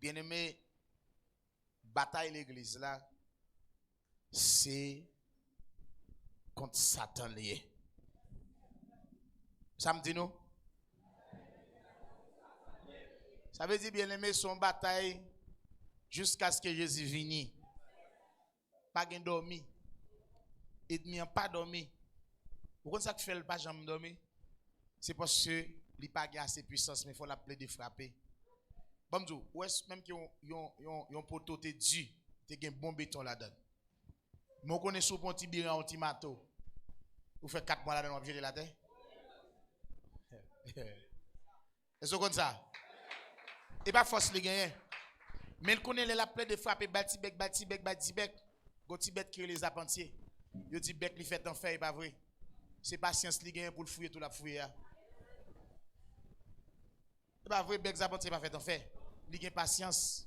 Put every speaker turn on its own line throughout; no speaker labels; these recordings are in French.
Bien-aimé, bataille l'église là, c'est contre Satan lié. Ça me dit nous? Ça veut dire, bien-aimé, son bataille jusqu'à ce que Jésus vienne. Pas de dormi. Et n'y a pas dormi. Pourquoi ça fait le pas jamais dormi? C'est parce que il n'a pas assez de puissance, mais il faut l'appeler de frapper. Bon, ou est-ce même qu'ils ont poteau te dit, tu as un bon béton là-dedans. Mais on connaît sous petit biran, un petit mato. Vous faites 4 mois là-dedans, vous la terre. Est-ce que comme ça? Et pas force les gagner. Mais il connaît les appelés de frapper, batibek. Gotibek qui les appentiers. Il dit bec, il fait en fait, pas vrai. C'est patience li gagne pour le fouiller tout la fouiller. C'est pas vrai, bec zapentier pas fait en fait. Il gagne patience.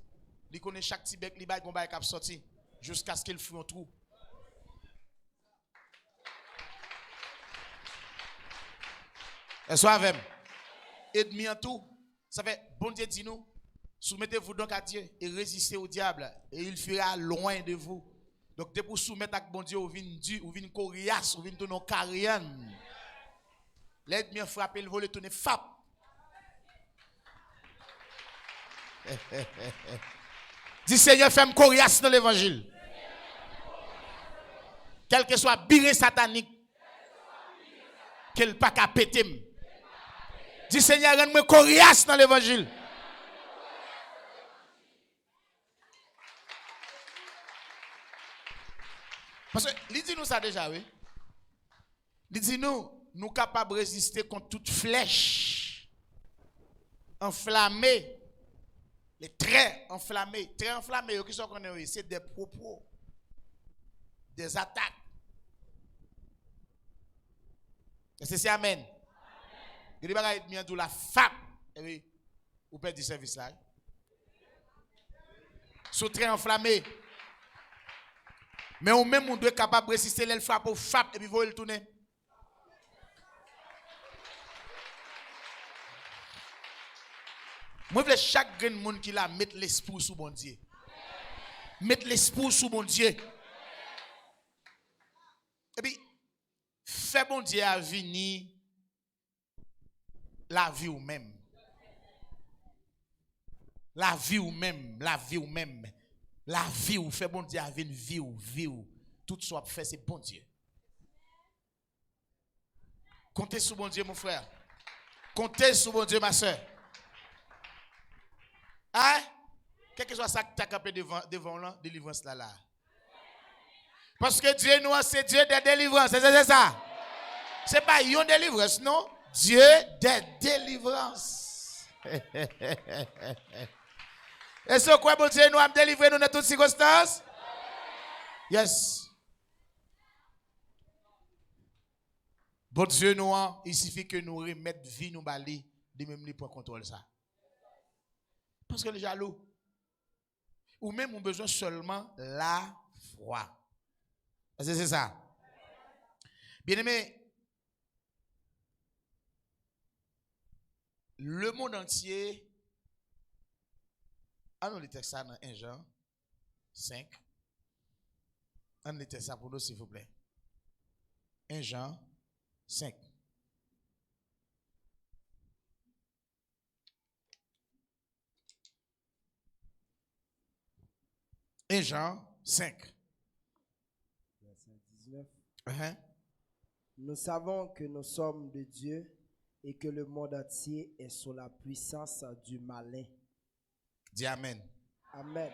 Il connaît chaque petit bec, il bail gon bail cap sorti jusqu'à ce qu'il fouille un trou. Est-ce avec ennemi en tout. Ça fait bon Dieu dit nous, soumettez-vous donc à Dieu et résistez au diable et il fuira loin de vous. Donc, dès pour soumettre à bon Dieu, ou vin du, ou vin coriace, ou vin tourner carrière. L'ennemi frapper, le voler tourner fap. Dis Seigneur, fais-moi coriace dans l'évangile. Quel que soit biré satanique, qu'elle pas qu'à péter. Dis Seigneur, rends-moi coriace dans l'évangile. Parce que, il dit nous ça déjà, oui. Il dit nous sommes capables de résister contre toute flèche enflammée. Les traits enflammés. Traits enflammés, qui sont connus, c'est des propos, des attaques. Est-ce que c'est Amen? Il dit bien tout la femme. Et oui, vous perdez du service là. Sous traits enflammés. Mais au même on doit être capable de résister les frappes au frappe et puis vous le tourner. Moi, je veux chaque grand monde qui la mettre l'esprit sous bon Dieu. Mettre l'esprit sous bon Dieu. Et puis, fait bon Dieu à venir la vie ou même. La vie ou même. La vie ou même. La vie ou fait bon Dieu à venir vie ou. Tout soit fait, c'est bon Dieu. Comptez sur bon Dieu, mon frère. Comptez sur bon Dieu, ma soeur. Hein? Quel que soit ça que tu as capé devant la délivrance là. Parce que Dieu nous, c'est Dieu des délivrances. C'est ça. C'est pas une délivrance, non? Dieu des délivrances. Est-ce que bon Dieu nous a délivré nous dans toutes circonstances? Yes. Bon Dieu nous, il suffit que nous remettre vie nous bali, de même lui pour contrôler ça. Parce que les jaloux. Ou même ont besoin seulement la foi. C'est ça. Bien-aimé, le monde entier, allons les textes dans 1 Jean 5. On les textes pour nous, s'il vous plaît. 1 Jean 5. Et Jean 5.
Verset 19.
Nous savons que nous sommes de Dieu et que le monde entier est sous la puissance du malin.
Dis Amen.
Amen.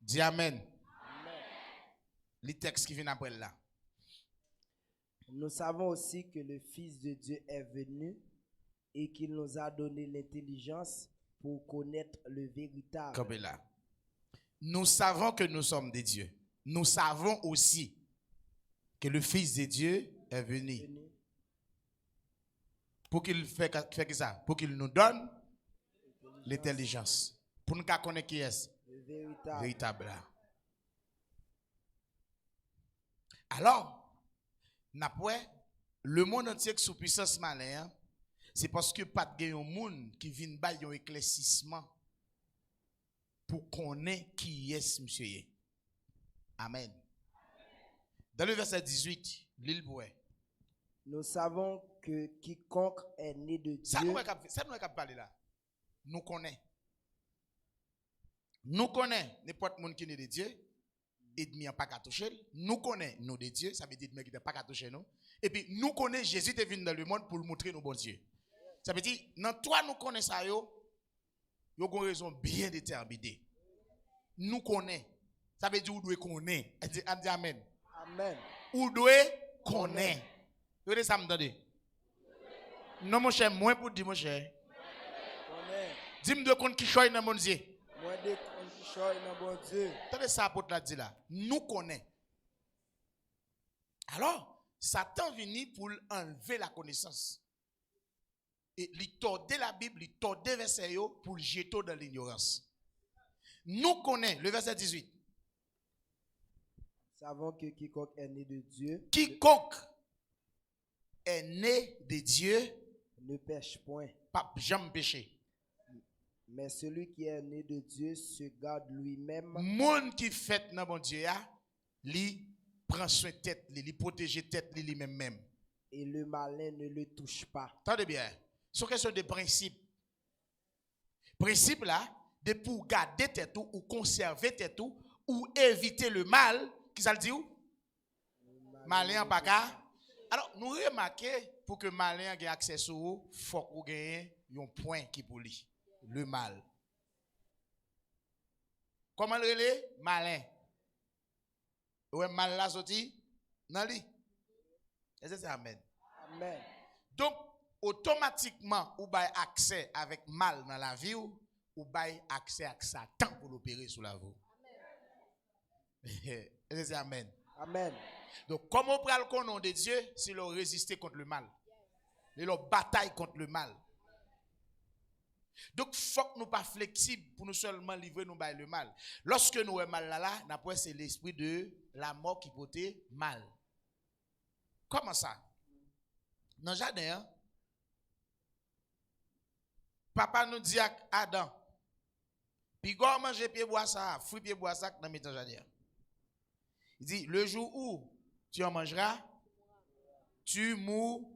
Dis Amen.
Amen.
Les textes qui viennent après là.
Nous savons aussi que le Fils de Dieu est venu et qu'il nous a donné l'intelligence pour connaître le véritable.
Comme là. Nous savons que nous sommes des dieux. Nous savons aussi que le Fils de Dieu est venu. Pour qu'il fait ça? Pour qu'il nous donne l'intelligence. Pour nous connaître qui est
le
véritable. Alors, le monde entier sous puissance malin, c'est parce que pas de monde qui vient bailler un éclaircissement pour connaître qui est monsieur est. Amen. Dans le verset 18, l'île pourrait.
Nous savons que quiconque est né de
Ça
Dieu,
nous est parler là. Nous connaît. Nous connaît n'importe monde qui est né de Dieu. Et demi pas qu'à toucher. Nous connaît nous de Dieu. Ça veut dire que qui pas qu'à toucher nous. Et puis nous connaît Jésus est venu dans le monde pour montrer nos bons Dieu. Ça veut dire dans toi nous connaît ça yo. Yo une raison bien déterminée. Nous connaît. Ça veut dire ou doit connaître. On dit amen.
Amen.
Ou doit connaître. Vous avez ça me donner. Non mon cher, moins pour dire mon cher.
Connaît.
Dis-moi de compte qui choisit dans mon Dieu.
Moi de qui choisit dans bon Dieu.
Attendez ça pour te dire là. Nous connaît. Alors, Satan vient pour enlever la connaissance. Et il tordait la Bible, il tordait verset pour le jeter dans l'ignorance. Nous connaît le verset 18.
Nous savons que quiconque est né de Dieu,
Quiconque est né de Dieu,
ne pêche point.
pas jamais péché.
Mais celui qui est né de Dieu se garde lui-même.
Monde qui fait dans bon Dieu, lui prend soin de tête, lui protège tête lui-même.
Et le malin ne le touche pas.
Attendez bien. C'est une question de principe. Principe là, de pour garder tête ou conserver tête ou éviter le mal, qui ça le dit où? Malin pas qu'à. Alors, nous remarquons pour que malin ait accès à vous, il faut qu'on ait un point qui pour lui. Le mal. Comment le relais? Malin. Ouais, mal là sorti? Dans lui. Est-ce que c'est amen?
Amen.
Donc, automatiquement, ou avez accès avec mal dans la vie, ou avez accès à Satan pour l'opérer sur la vie. Est-ce que c'est amen?
Amen.
Donc, comment on prend le nom de Dieu, c'est leur résister contre le mal. C'est leur bataille contre le mal. Donc, il faut que nous ne soyons pas flexibles pour nous seulement livrer nous le mal. Lorsque nous avons mal là, c'est l'esprit de la mort qui porte mal. Comment ça? Dans le jardin, papa nous dit à Adam, puis go manger pied bois ça, fruit pied bois ça dans le jardin. Il dit, le jour où tu en mangeras, tu mourras.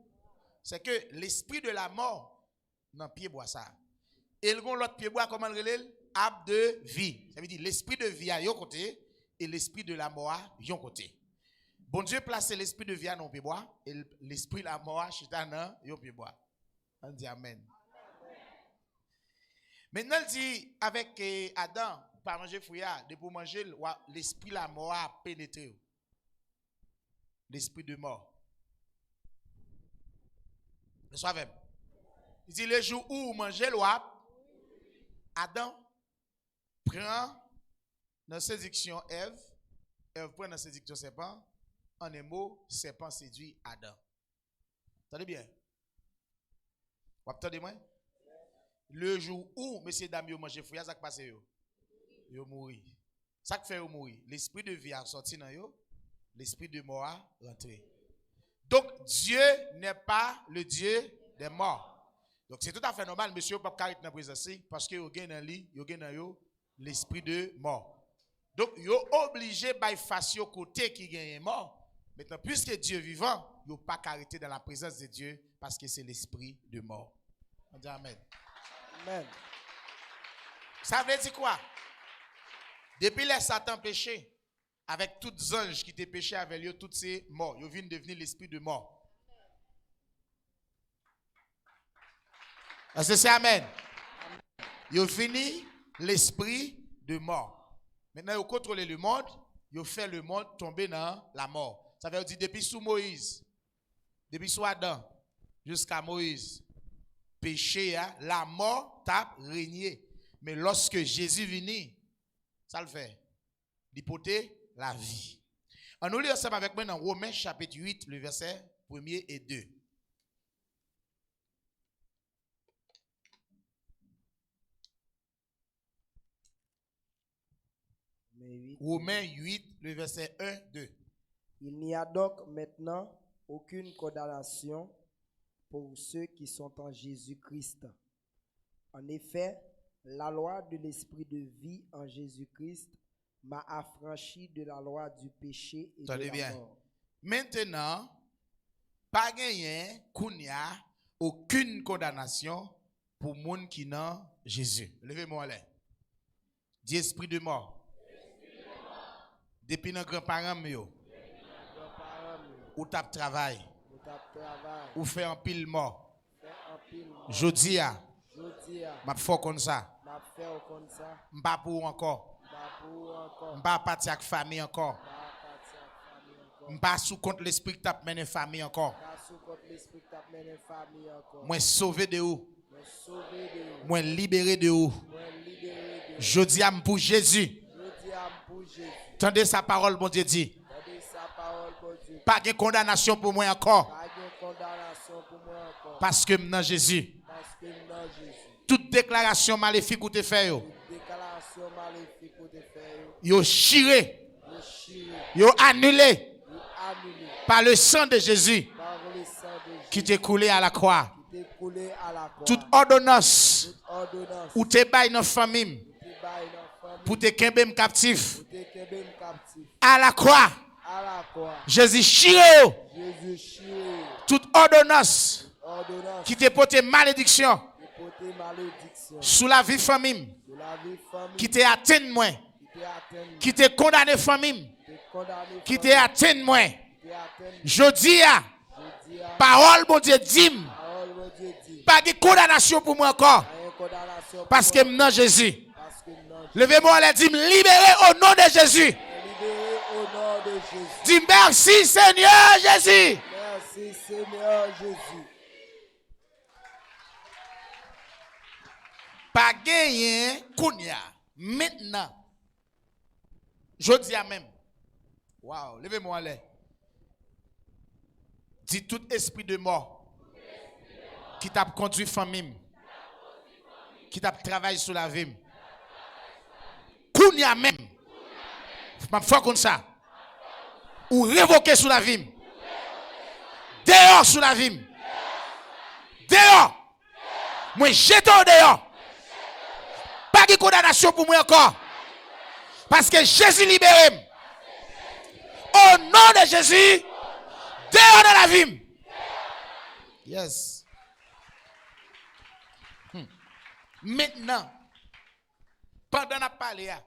C'est que l'esprit de la mort dans pied bois ça. Et l'autre pied bois, comment le relève? Arbre de vie. Ça veut dire l'esprit de vie à yon côté et l'esprit de la mort à yon côté. Bon Dieu place l'esprit de vie à non pied bois et l'esprit de la mort à chita yon pied bois. On dit amen. Maintenant il dit avec Adam, pas manger fruit, de pour manger l'esprit de la mort a pénétré. L'esprit de mort. Le soir même. Il dit le jour où vous mangez l'oie, Adam prend dans séduction Ève, Ève prend dans séduction serpent, en un mot, serpent séduit Adam. Attendez bien. Vous attendez moi? Le jour où messieurs dames vous mangez fruit, ça qui passe yo? Yo mourir. Ça qui fait yo mourir. L'esprit de vie a sorti dans yo, l'esprit de mort a rentré. Donc Dieu n'est pas le Dieu des morts. Donc c'est tout à fait normal, monsieur, pas carré dans la présence parce que vous avez dans lui, vous avez dans l'esprit de mort. Donc vous êtes obligé de faire côté qui gagne mort. Maintenant, puisque Dieu est vivant, vous n'avez pas arrêté dans la présence de Dieu parce que c'est l'esprit de mort. On dit amen.
Amen.
Ça veut dire quoi? Depuis les Satan péché, avec tous les anges qui étaient péchés avec lui, tous ces morts, ils viennent devenir l'esprit de mort. Est-ce que c'est amen? Ils fini l'esprit de mort. Maintenant, ils contrôlent le monde, ils fait le monde tomber dans la mort. Ça veut dire depuis sous Moïse, depuis sous Adam, jusqu'à Moïse, péché, la mort t'a régné. Mais lorsque Jésus vient, ça le fait. L'hypothèse, la vie. On nous lit ensemble avec moi dans Romains chapitre 8, le verset 1er et 2. Romains 8, le verset 1, 2.
Il n'y a donc maintenant aucune condamnation pour ceux qui sont en Jésus-Christ. En effet, La loi de l'esprit de vie en Jésus-Christ m'a affranchi de la loi du péché et de
Attendez
la
bien.
mort.
Maintenant, pas gagné, kounya, aucune condamnation pour moun qui n'a Jésus. Levez-moi là. Dis esprit de mort. Depuis nos grands-parents, ou tap travail, ou fait un pile mort. Jodi a, m'a fait comme ça. M'pa pour encore. M'pa parti avec famille encore. M'pa sous contre l'esprit que t'a mené famille encore. Moi sauvé de où? Moi libéré de où? Jodi a pour Jésus. Tendez sa parole, bon Dieu dit. Pas de condamnation pour moi encore. Parce que dans Jésus. Toute déclaration maléfique ou te fait yo chiré, yo annulé par le sang de Jésus qui t'est coulé à la croix. Toute ordonnance ou te bail dans famille pour te kembem captif à la croix. Jésus chiré toute ordonnance qui te porte malédiction sous la vie famille qui te atteint moi, qui te condamné famille qui te atteint moi. Je dis parole bon Dieu dit pas de condamnation pour moi encore parce que maintenant Jésus. Levez-moi les dit libéré au nom de Jésus. Dis merci Seigneur Jésus.
Merci Seigneur Jésus.
Pas gagné kounya maintenant. Je dis à même. Waouh, levez-moi là. Dis tout esprit de mort qui t'a conduit famille, qui t'a travaillé sur la vie. Kounya même. Ma foi comme ça. Ou révoquer sur la vie. Dehors sur la vie. Dehors. Moi jette dehors. Pas de condamnation pour moi encore. Parce que Jésus libère. Au nom de Jésus. Dehors de la vie. Yes. Maintenant. Pendant la parole.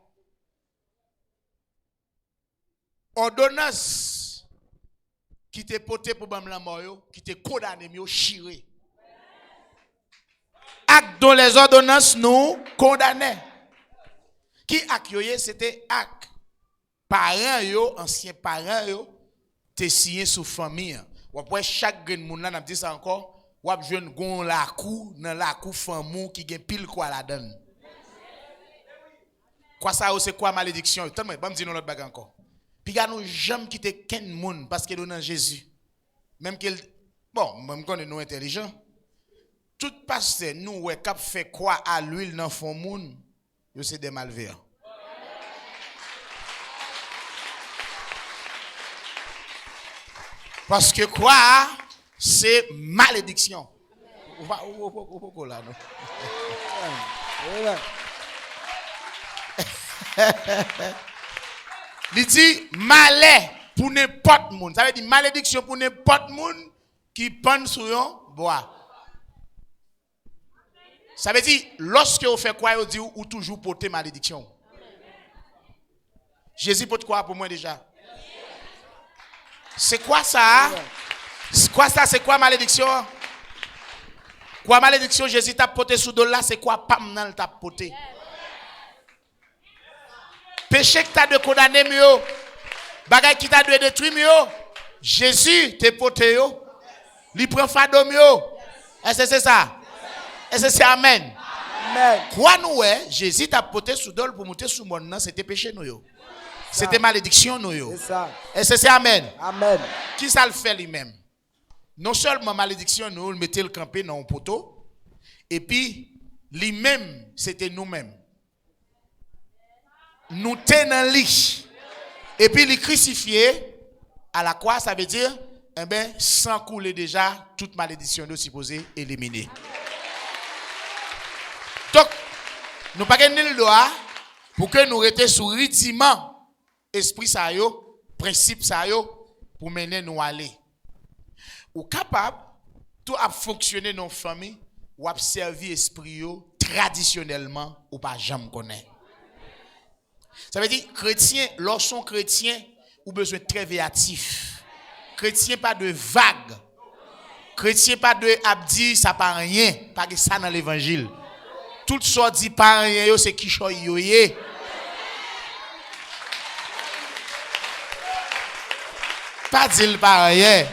Ordonnance qui te porté pour bam la mort, qui te condamné, yo chiré. Acte dont les ordonnances nous condamnaient. Qui acte c'était acte. Parents yo, anciens parents yo, te signé sous famille. Ou après chaque grain moun là n'a dit ça encore, ou ap jeune gon la cou dans la cou famou qui gen pile quoi la donne. Quoi ça c'est quoi malédiction? Tellement pas me dire l'autre bagarre encore. Puis gars nous jamais quitter ken moun parce que nous dans Jésus. Même qu'il bon, même qu'on est nous intelligents. Tout pasteur nous ouais cap fait quoi à l'huile dans fond moun, yo c'est des malveillants. Parce que quoi c'est malédiction. Ou là non. Il dit malheur pour n'importe monde. Ça veut dire malédiction pour n'importe monde qui pense sur un bois. Ça veut dire lorsque vous faites quoi, vous dites ou toujours porter malédiction. Jésus porte quoi pour moi déjà? C'est quoi ça? C'est quoi ça? C'est quoi malédiction? Quoi malédiction Jésus t'a porté sous dos là, c'est quoi pam nan t'a porté? Péché que tu as de condamner mieux. Bagay qui t'a de détruire mieux. Jésus te porté yo. Li prend fado mieux. Est-ce que c'est ça? Est-ce que c'est amen?
Amen.
Quoi nous Jésus t'a porté sous dol pour monter sous mon nom, c'était péché nous yo. C'était malédiction nous yo.
C'est ça.
Est-ce que c'est amen?
Amen.
Qui ça le fait lui-même? Non seulement malédiction nous le mettait le camper dans un poteau et puis lui-même c'était nous-mêmes. Nous tenons lit. Et puis les crucifiés à la croix, ça veut dire, eh ben, sans couler déjà, toute malédiction de supposée éliminée. Donc, Nous pas gagner le droit pour que nous restions sous rudiment esprit ça yo, principe ça yo pour mener nous aller. Ou capable tout a fonctionner dans famille ou a servi esprit yo traditionnellement ou pas jamais connaît. Ça veut dire chrétien, lorsqu'on chrétien ou besoin très véatif. Chrétien pas de vague. Chrétien pas de abdi ça pas rien, pas que ça dans l'évangile. Tout ça dit pas rien c'est qui choy yo yé. Pas dire pas rien.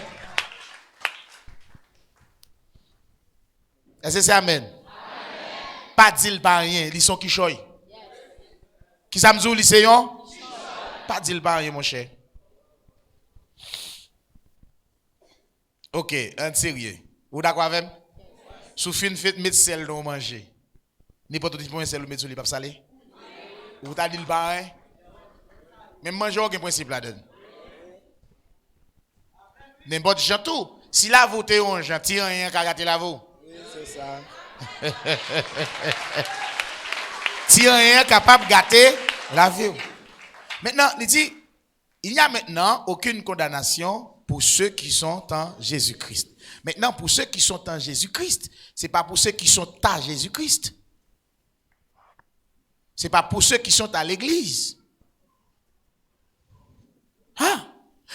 Est-ce que c'est amen? Pas dire pas rien, ils sont qui choy. Qui ça m'zou lycéen? Pas dire pas rien mon cher. OK, un sérieux. Vous d'accord avec moi? Sous fin fait mettre sel dans manger. N'importe qui point sel ou mettre sur les pas salé. Ou t'a dit le pareil? Même manger aucun principe là-dedans. N'importe gens tout. Si la voté on gentil rien qu'à gâter la vous.
Oui, c'est ça.
Si rien capable de gâter la vie. Maintenant, il dit il n'y a maintenant aucune condamnation pour ceux qui sont en Jésus-Christ. Maintenant, pour ceux qui sont en Jésus-Christ, ce n'est pas pour ceux qui sont à Jésus-Christ. Ce n'est pas pour ceux qui sont à l'église. Hein?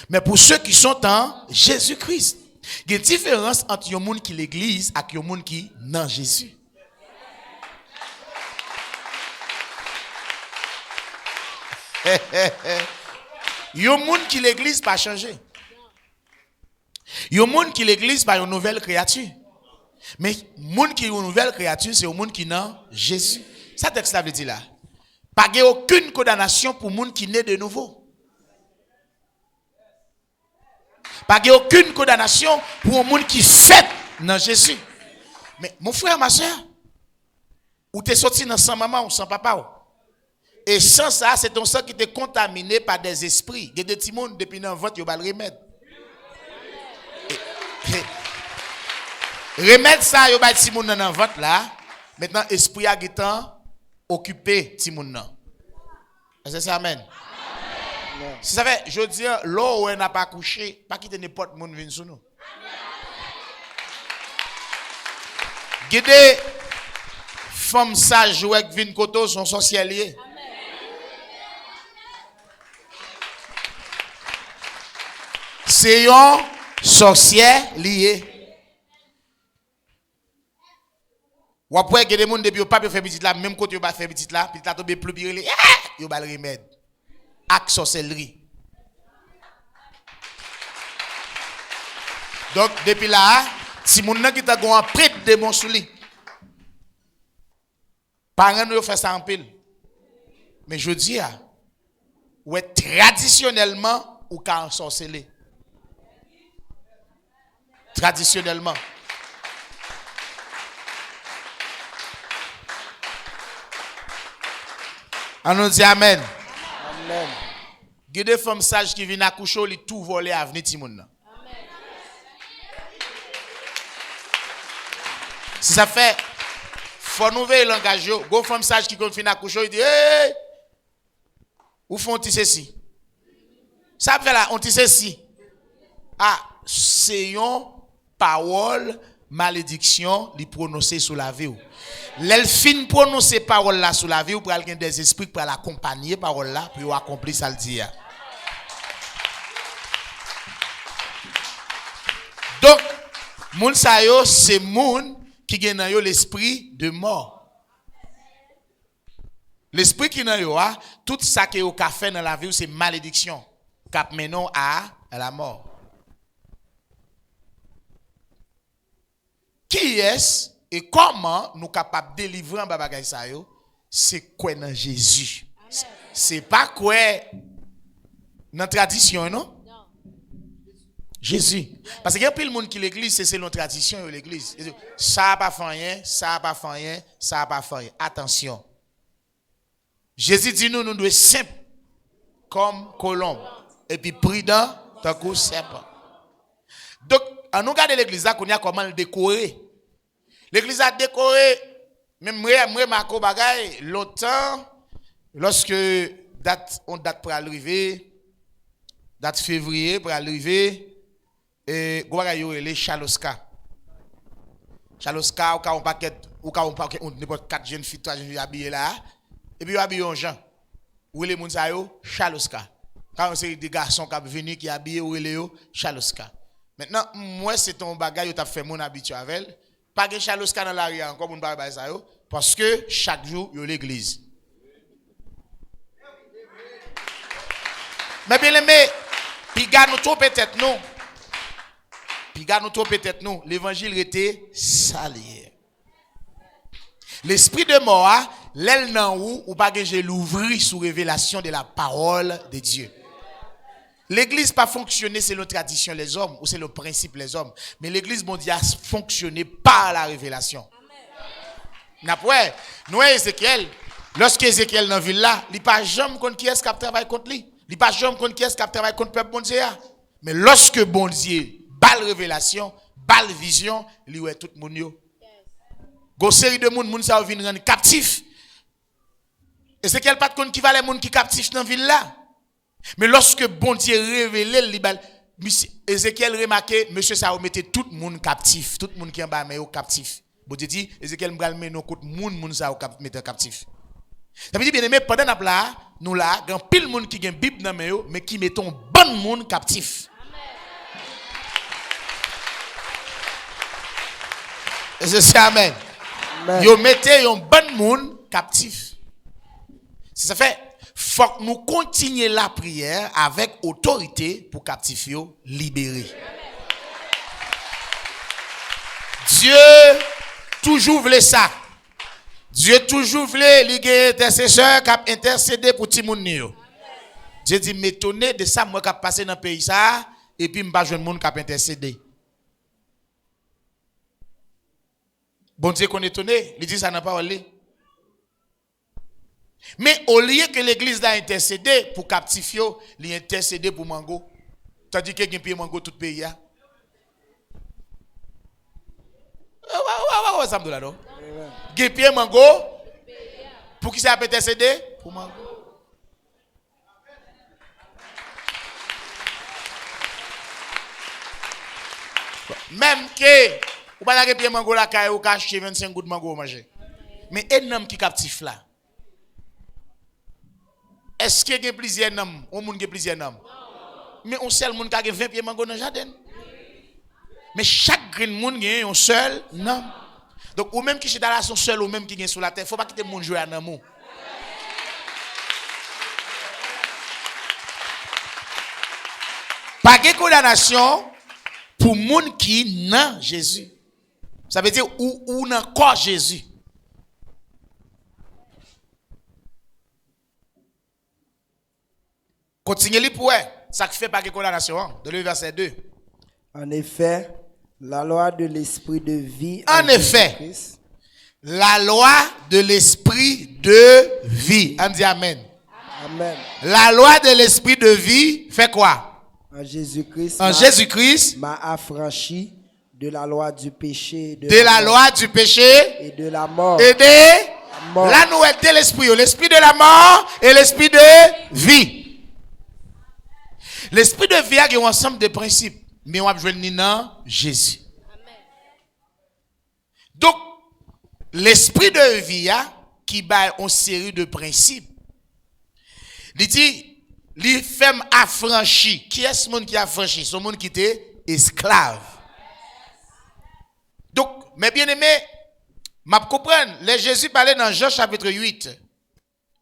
Mais pour ceux qui sont en Jésus-Christ. Il y a une différence entre les gens qui l'église et les gens qui non Jésus. Il y a des gens qui l'église pas changé. Il y a des gens qui l'église pas une nouvelle créature. Mais les gens qui ont une nouvelle créature, c'est les gens qui n'ont Jésus. Ça texte là veut dire là. Pas aucune condamnation pour les gens qui naissent de nouveau. Pas aucune condamnation pour les gens qui fait dans Jésus. Mais mon frère, ma soeur, ou t'es sorti dans sans maman ou sans papa. Et sans ça, c'est ton sang qui était contaminé par des esprits. Il y a des petits monde depuis dans le ventre, il y a le remède. Remède ça, il y a des petits monde dans le ventre là. Maintenant, esprit a été occupé, petit monde. Est-ce que c'est amen? Si ça fait, je dis, l'eau où elle n'a pas couché, pas quitter n'importe monde vient sur nous. Il y a des femmes sages qui viennent côté sont sorcières. C'est un sorcier lié. Ou après, il y a des gens depuis pas faire petite là, même côté pas faire petite là, puis là tomber plus pire, il y a le remède. Acte sorcellerie. Donc, depuis là, si mon qui t'a un prêtre de mon souli, parents nous fait ça en pile. Mais je dis, ouais, traditionnellement, ou qu'à sorceller. Traditionnellement. On nous dit amen.
Amen.
Il y a des femmes sages qui viennent accoucher, ils tout voler à venir Timoun. Si ça fait, faut nous veiller langage. Go femme sage qui viennent accoucher, il dit hey, où font-ils ceci? Ça fait là, on dit ceci. Ah, c'est une parole malédiction li prononcer sous la vie. L'elfine prononcer parole là sous la vie ou pour quelqu'un des esprits pour l'accompagner parole là pour accomplir ça le dire. Donc moun sa yo c'est moun qui gen nan yo l'esprit de mort. L'esprit qui nan yo a tout ça que yo ka fait dans la vie c'est malédiction cap menon à la mort. Qui est-ce et comment nous capables de délivrer en bagay sa yo? C'est quoi dans Jésus? C'est pas quoi dans tradition non? Jésus. Parce qu'il y a plus de monde qui l'église c'est selon tradition de l'église. Ça pas fait rien, ça pas fait rien, ça pas fait rien. Attention. Jésus dit nous devons être simples comme colombe et puis prudent tant que serpent. Donc, on nous regarde l'église là, qu'on a comment le décorer. L'église a décoré Même moi Marco bagay longtemps lorsque on date pour arriver date février pour arriver et goa yo les Chaloska ou ka on paquet on n'importe 4 jeunes filles 3 jeunes filles habillées là et puis habillé en gens ou les moun sa yo Chaloska quand c'est des garçons qui venus qui habillé ou les yo Chaloska maintenant moi c'est ton bagay yo t'a fait mon habitude avec pas de Chaloska dans la rue encore moun pas ça yo parce que chaque jour yo l'église mais bien aimé puis garde nous trop peut-être non l'évangile était salier. L'esprit de mort, l'aile nan ou pas que l'ouvrir sous révélation de la parole de Dieu. L'église pas fonctionner selon tradition les hommes ou c'est le principe les hommes, mais l'église mondiale fonctionner par la révélation. N'après, nous Ézéchiel, lorsque Ézéchiel dans ville là, il pas jamais contre qui est-ce qui travaille contre lui. Il pas jamais contre qui est-ce qui travaille contre peuple bon Dieu. Mais lorsque bon Dieu bal révélation, bal vision, li ouais tout moun yo. Go série de moun ça vinn rendre captif. Et c'est quel pas de compte qui va les moun qui captif dans ville là. Mais lorsque bon Dieu révélé li bal Ézéchiel remarqué monsieur ça mettait tout moun captif, tout moun qui en bas mais au captif. Bon Dieu dit Ézéchiel m'gal men non côté moun ça mettre captif. Ça veut dire bien aimé pendant là nous là grand pile moun qui gen Bible dans main mais qui mettons bon moun captif. C'est amen. Yo mettez un bon monde captif. Ça fait faut que nous continuer la prière avec autorité pour captif yo libérer. Dieu toujours voulait ça. Dieu toujours voulait les intercesseurs qui intercéder pour ti moun yo. Dieu dit m'étonner de ça moi qui passer dans pays ça et puis m'pas joindre monde qui intercéder. Bon Dieu qu'on est étonné, il dit ça n'a pas allé. Mais au lieu que l'église a intercédé pour captifier, il a intercédé pour Mango. Tandis que il y a Mango tout pays. Ça me donne là, non? Il y a Mango. Pour qui ça a intercédé? Pour Mango. Même que ou pas la pied mango la caille ou cacher 25 gouttes de mango manger. Mais un homme qui captif là. Est-ce que y a plusieurs hommes, on monde qui plusieurs hommes? Mais on seul monde qui a 20 pieds mango dans le jardin. Mais chaque green monde a un seul homme. Donc ou même qui est dans la son seul ou même qui est sur la terre, faut pas quitter monde jouer à l'amour. Pas de condamnation pour monde qui n'a Jésus. Ça veut dire ou n'a quoi Jésus. Continuez pour ça qui fait pas de condamnation de le verset 2.
En effet, la loi de l'esprit de vie.
En effet, la loi de l'esprit de vie. On dit amen.
Amen.
La loi de l'esprit de vie fait quoi?
En Jésus-Christ.
En Jésus-Christ.
M'a affranchi de la loi du péché.
De la loi du péché.
Et de la mort.
Et de mort. Là, nous sommes l'esprit. L'esprit de la mort et l'esprit de vie. L'esprit de vie a un ensemble de principes. Mais on va jouer dans Jésus. Donc, l'esprit de vie a qui a une série de principes. Il dit, les femmes affranchies. Qui est ce monde qui a affranchi? Ce monde qui était esclave. Donc, mes bien-aimés, je comprends. Les Jésus parlait dans Jean chapitre 8.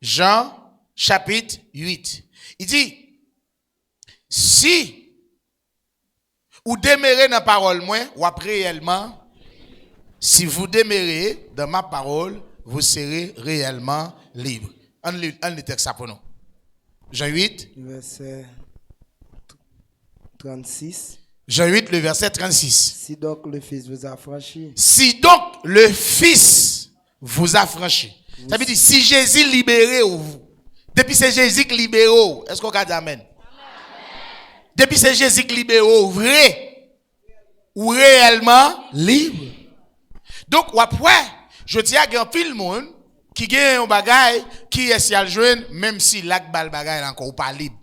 Jean chapitre 8. Il dit, si vous demeurez dans la parole, moi, ou après réellement, si vous demeurez dans ma parole, vous serez réellement libre. On lit le texte pour nous. Jean 8.
Verset 36.
Jean 8, le verset 36.
Si donc le Fils vous a franchi.
Si donc le Fils vous a franchi. Ça veut dire, si Jésus libéré vous. Depuis c'est Jésus qui libère, est-ce qu'on a dit amen? Depuis c'est Jésus qui libère, vrai ou réellement libre. Donc, après, Je dis à grand pile monde qui gagne un bagay qui est si al joindre même si lak bal bagay encore ou pas libre.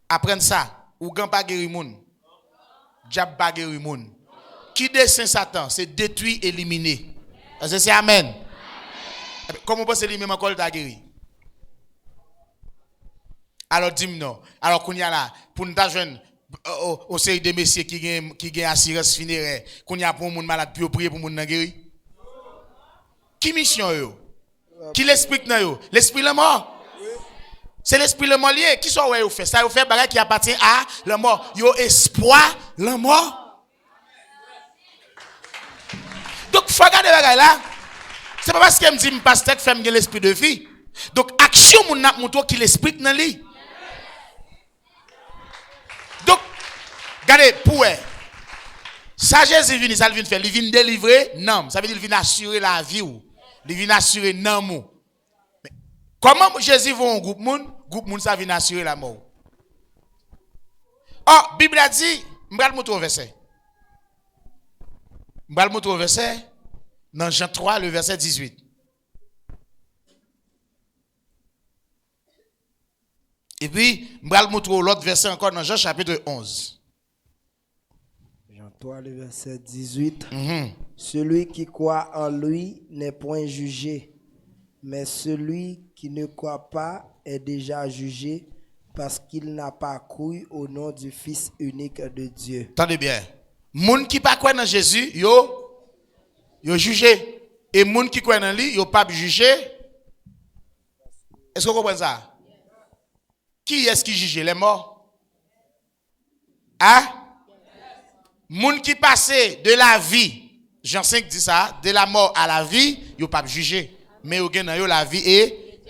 Apprendre ça ou grand pas guéri moun. Diable pas guéri moun. Qui descend Satan, c'est détruit, éliminé. Est-ce que c'est amen? Comment on peut s'éliminer encore ta guéri? Alors dis-moi non. Alors qu'on y a là pour nous joindre au série de messieurs qui gagne assurance funéraire, qu'on y a pour moun malade puis prier pour moun nan guéri. Qui mission yo? Qui l'esprit nan yo? L'esprit le mort. C'est l'esprit le mort lié. Qui soit yo fait ça? Yo fait bagay qui appartient à le mort. Yo espoir le mort. Donc faut regarder bagay là. C'est pas parce que me dit pasteur fait me l'esprit de vie. Donc action moun n'a montre qui l'esprit nan li. Donc regardez pour ça Jésus vient ça vient faire, il vient délivrer non, ça veut dire il vient assurer la vie ou. Il vient assurer non. Comment Jésus va un groupe moun ça vient assurer la mort. Oh, Bible a dit, m'bral montrer verset. M'bral montrer verset dans Jean 3 le verset 18. Et puis m'bral montrer l'autre verset encore dans Jean chapitre 11.
Jean 3 le verset 18. Celui qui croit en lui n'est point jugé, mais celui qui ne croit pas est déjà jugé parce qu'il n'a pas cru au nom du Fils unique de Dieu.
Attendez bien. Moun qui pas croit dans Jésus, yo jugé. Et moun qui croit dans lui, yo pas jugé. Est-ce que vous comprenez ça? Qui est-ce qui juge? Les morts? Hein? Moun qui passe de la vie, Jean 5 dit ça, de la mort à la vie, yo pas jugé. Mais yo gen yo la vie est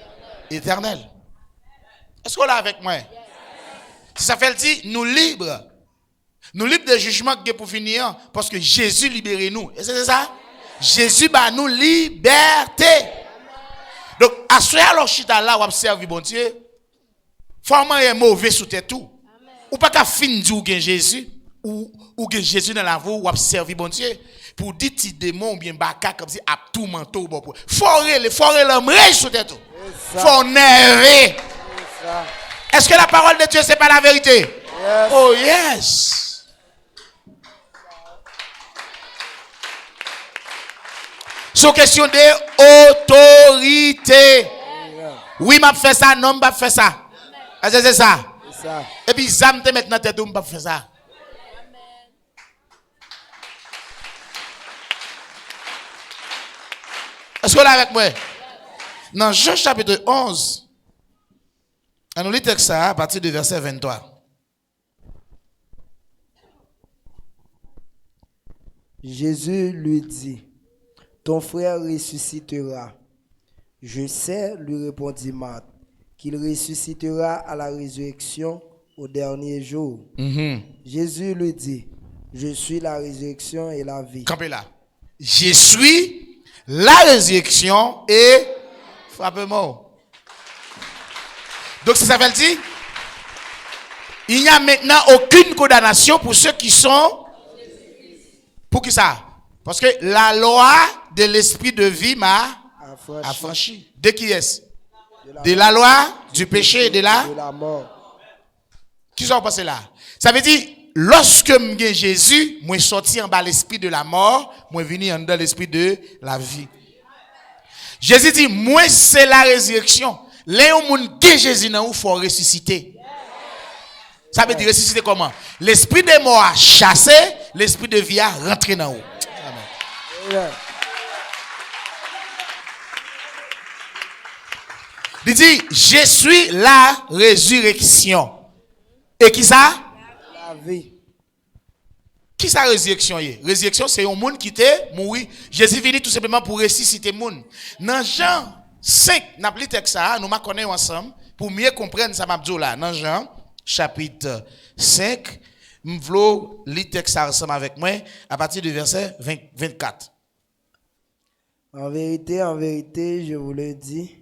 éternelle. Est-ce que vous là avec moi? Si ça fait le dit, nous libres. Nous libres de jugement qui est pour finir parce que Jésus libère nous. Et c'est ça? Jésus bat nous liberté. Donc, à ce alors chita là, ou observe bon Dieu, forment est mauvais sous tête tout. Ou pas qu'à fin dire ou Jésus, ou que Jésus dans la voie, ou observe bon Dieu, pour dire ti démon ou bien baka comme si à tout manteau. Forer l'homme sous tête tout. Faut nerver. Est-ce que la parole de Dieu c'est pas la vérité?
Yes.
Oh yes. C'est question de autorité. Oui, m'a fait ça, non, m'a fait ça. Est-ce que c'est ça? Et puis, ça me maintenant tête m'a fait ça. Est-ce que vous êtes avec moi? Dans Jean chapitre 11, on lit texte ça à partir du verset 23.
Jésus lui dit, ton frère ressuscitera. Je sais, lui répondit Marthe, qu'il ressuscitera à la résurrection au dernier jour. Jésus lui dit, je suis la résurrection et la vie.
Campez là. Je suis la résurrection et frappez-moi. Donc ça veut dire, il n'y a maintenant aucune condamnation pour ceux qui sont. Pour qui ça? Parce que la loi de l'esprit de vie m'a affranchi. De qui est-ce? De la loi, du péché et de la
mort.
Qui sont passés là? Ça veut dire, lorsque je Jésus, moi sorti en bas l'esprit de la mort, moi venu en dans l'esprit de la vie. Jésus dit, moi c'est la résurrection. Les gens qui Jésus n'a faut ressusciter. Ça veut dire ressusciter comment? L'esprit de mort a chassé, l'esprit de vie a rentré dans haut. Amen. Il dit, je suis la résurrection. Et qui ça?
La vie.
Qui ça résurrection est? Résurrection, c'est un monde qui était mort. Jésus venu tout simplement pour ressusciter le monde. Dans Jean 5, nous avons lu texte ça, nous connaissons ensemble pour mieux comprendre ça m'a dit là. Dans Jean chapitre 5, nous voulons lire texte ça ensemble avec moi à partir du verset 24.
En vérité, je vous le dis,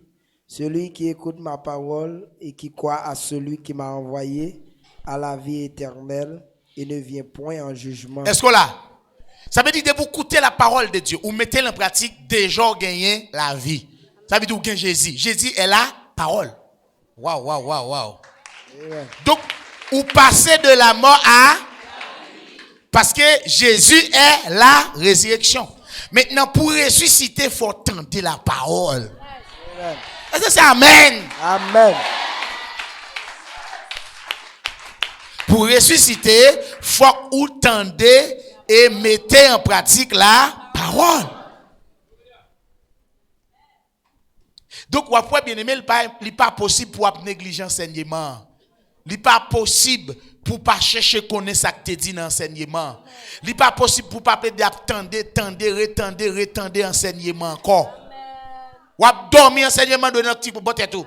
celui qui écoute ma parole et qui croit à celui qui m'a envoyé a la vie éternelle et ne vient point en jugement.
Est-ce que là? Ça veut dire que vous écoutez la parole de Dieu, ou mettez en pratique, déjà gagner la vie. Ça veut dire que vous gagnez Jésus. Jésus est la parole. Waouh. Donc, vous passez de la mort à... Parce que Jésus est la résurrection. Maintenant, pour ressusciter, il faut tendre la parole. Est-ce que c'est Amen?
Amen.
Pour ressusciter, il faut que vous tendez et mettez en pratique la parole. Donc, bien aimé, il n'est pas possible pour négliger l'enseignement. Il n'est pas possible pour ne pas chercher à connaître ce que tu dis dans l'enseignement. Il n'est pas possible pour ne pas retendre l'enseignement encore. Ou dormir l'enseignement de notre type pour botter tout.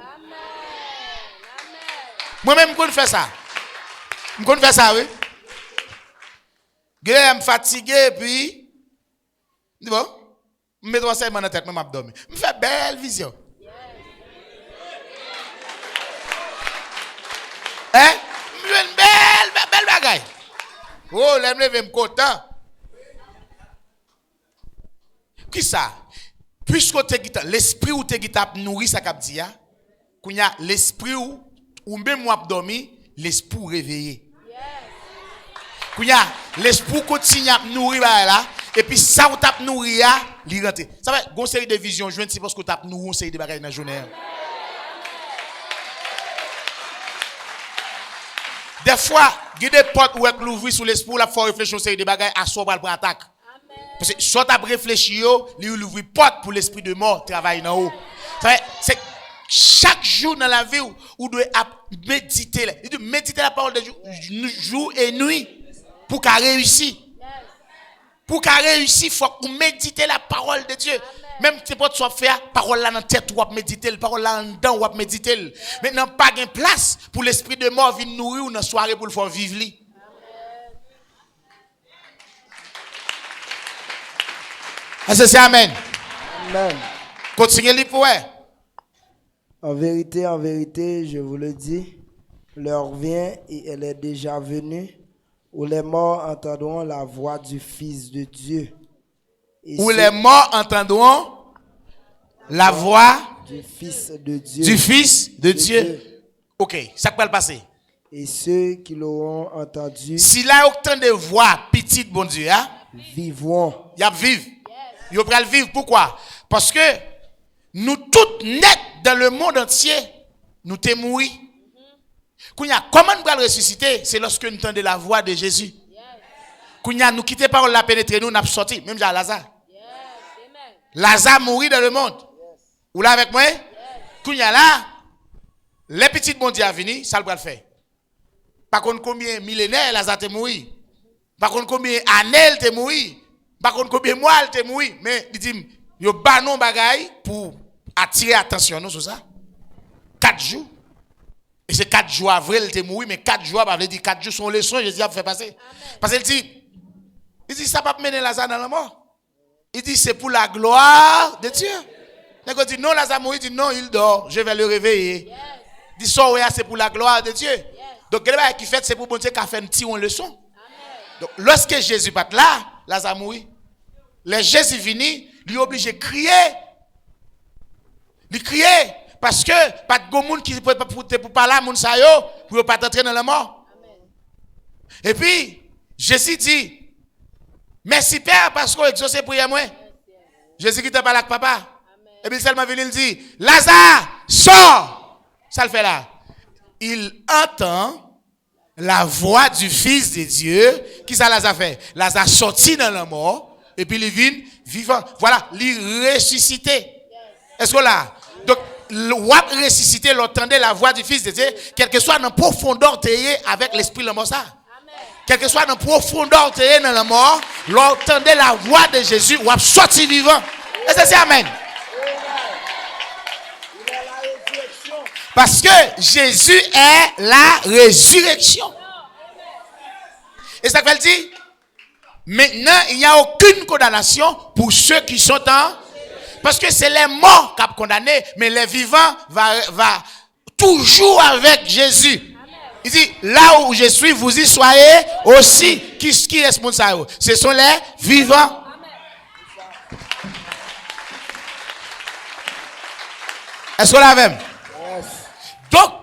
Moi-même, je fais ça. Je fais ça, oui. Je suis fatigué, puis. Bon, je mets l'enseignement dans la tête, je dormir. Je fais belle vision. Hein? Une belle bagaille. Oh, l'aime lever me content. Qui ça? Puisque l'esprit ou te gita nourri sa cap dia, kounya l'esprit ou même moi dormi, l'esprit réveillé. Kounya l'esprit continue à nourrir là et puis ça ou t'a nourri a, li rentre. Ça va gon série de visions, je ne parce que t'a nourri une série de bagaille dans journée. Des fois, il y a des portes où elle l'ouvre sous l'esprit, la faut réfléchir sur des bagages à soi pour attaque. Parce que soit tu réfléchi, il ouvre porte pour l'esprit de mort, travaille dans haut. C'est chaque jour dans la vie où vous devez méditer. Il doit méditer la parole de Dieu jour et nuit pour qu'elle réussisse. Pour qu'elle réussisse, il faut que vous méditez la parole de Dieu. Même si vous soit faire parole là dans la tête ou méditer, parole là en dedans ou méditer. Maintenant pas de place pour l'esprit de mort venir nourrir ou dans soirée pour le faire vivre li. Est-ce que c'est Amen?
Amen.
Continuez li pour
En vérité, je vous le dis, l'heure vient et elle est déjà venue où les morts entendront la voix du Fils de Dieu.
Où les morts entendront la voix
du Fils de Dieu.
Du Fils de Dieu. Ok, ça peut le passer.
Et ceux qui l'auront entendu,
s'il a autant de voix petite, bon Dieu, hein?
Vivront.
Il y a vivre. Il va le vivre. Pourquoi? Parce que nous tous net dans le monde entier, nous t'es mourir. Comment nous allons ressusciter? C'est lorsque nous entendons la voix de Jésus. Nous quittons pas la pénétrer, nous n'avons sorti. Même à Lazare. Lazare mourit dans le monde. Ou là avec moi? Là, les petites bon Dieu à venir, ça le va le faire. Par contre, combien millénaires Lazare t'es mort? Par contre, combien années t'es mort? Par contre, combien mois t'es mort? Mais il dit, yo ba non bagay pour attirer attention nous sur ça. 4 jours. Et c'est 4 jours avril t'es mort, mais 4 jours, ça veut dire 4 jours sont leçons, Jésus a fait passer. Parce qu'il dit, ça va mener Lazare dans la mort. Il dit, c'est pour la gloire de Dieu. Il dit, non, Lazare mourit, il dit, non, il dort, je vais le réveiller. Il dit, ça, c'est pour la gloire de Dieu. Donc, ce qui fait, c'est pour bon Dieu qui a fait une petite leçon. Donc, lorsque Jésus bat là, Lazare mourit. Les Jésus vini, lui obligé de crier. Il crier. Parce que, pas de monde qui peut parler à moun sa yo, pour ne pas entrer dans la mort. Et puis, Jésus dit, merci Père parce qu'on exauce prière moi. Jésus qui te parle avec papa. Et puis seulement venu il dit, Lazare, sors. Ça le fait là. Il entend la voix du Fils de Dieu. Qui ça Lazare fait? Lazare sorti dans la mort. Et puis il vient vivant. Voilà, il ressuscité. Est-ce que là? Donc, l'ouap ressuscité, l'entendait la voix du Fils de Dieu, quelle que soit dans la profondeur avec l'esprit de la mort ça. Quel que soit dans la profondeur de dans la mort, l'entendez la voix de Jésus ou sorti vivant. Est-ce que c'est Amen? Parce que Jésus est la résurrection. Et ça veut dire, maintenant, il n'y a aucune condamnation pour ceux qui sont en... Parce que c'est les morts qui sont condamnés, mais les vivants vont toujours avec Jésus. Il dit, là où je suis, vous y soyez aussi. Qui est ce monde? Ce sont les vivants. Est-ce qu'on l'a même?
Yes.
Donc,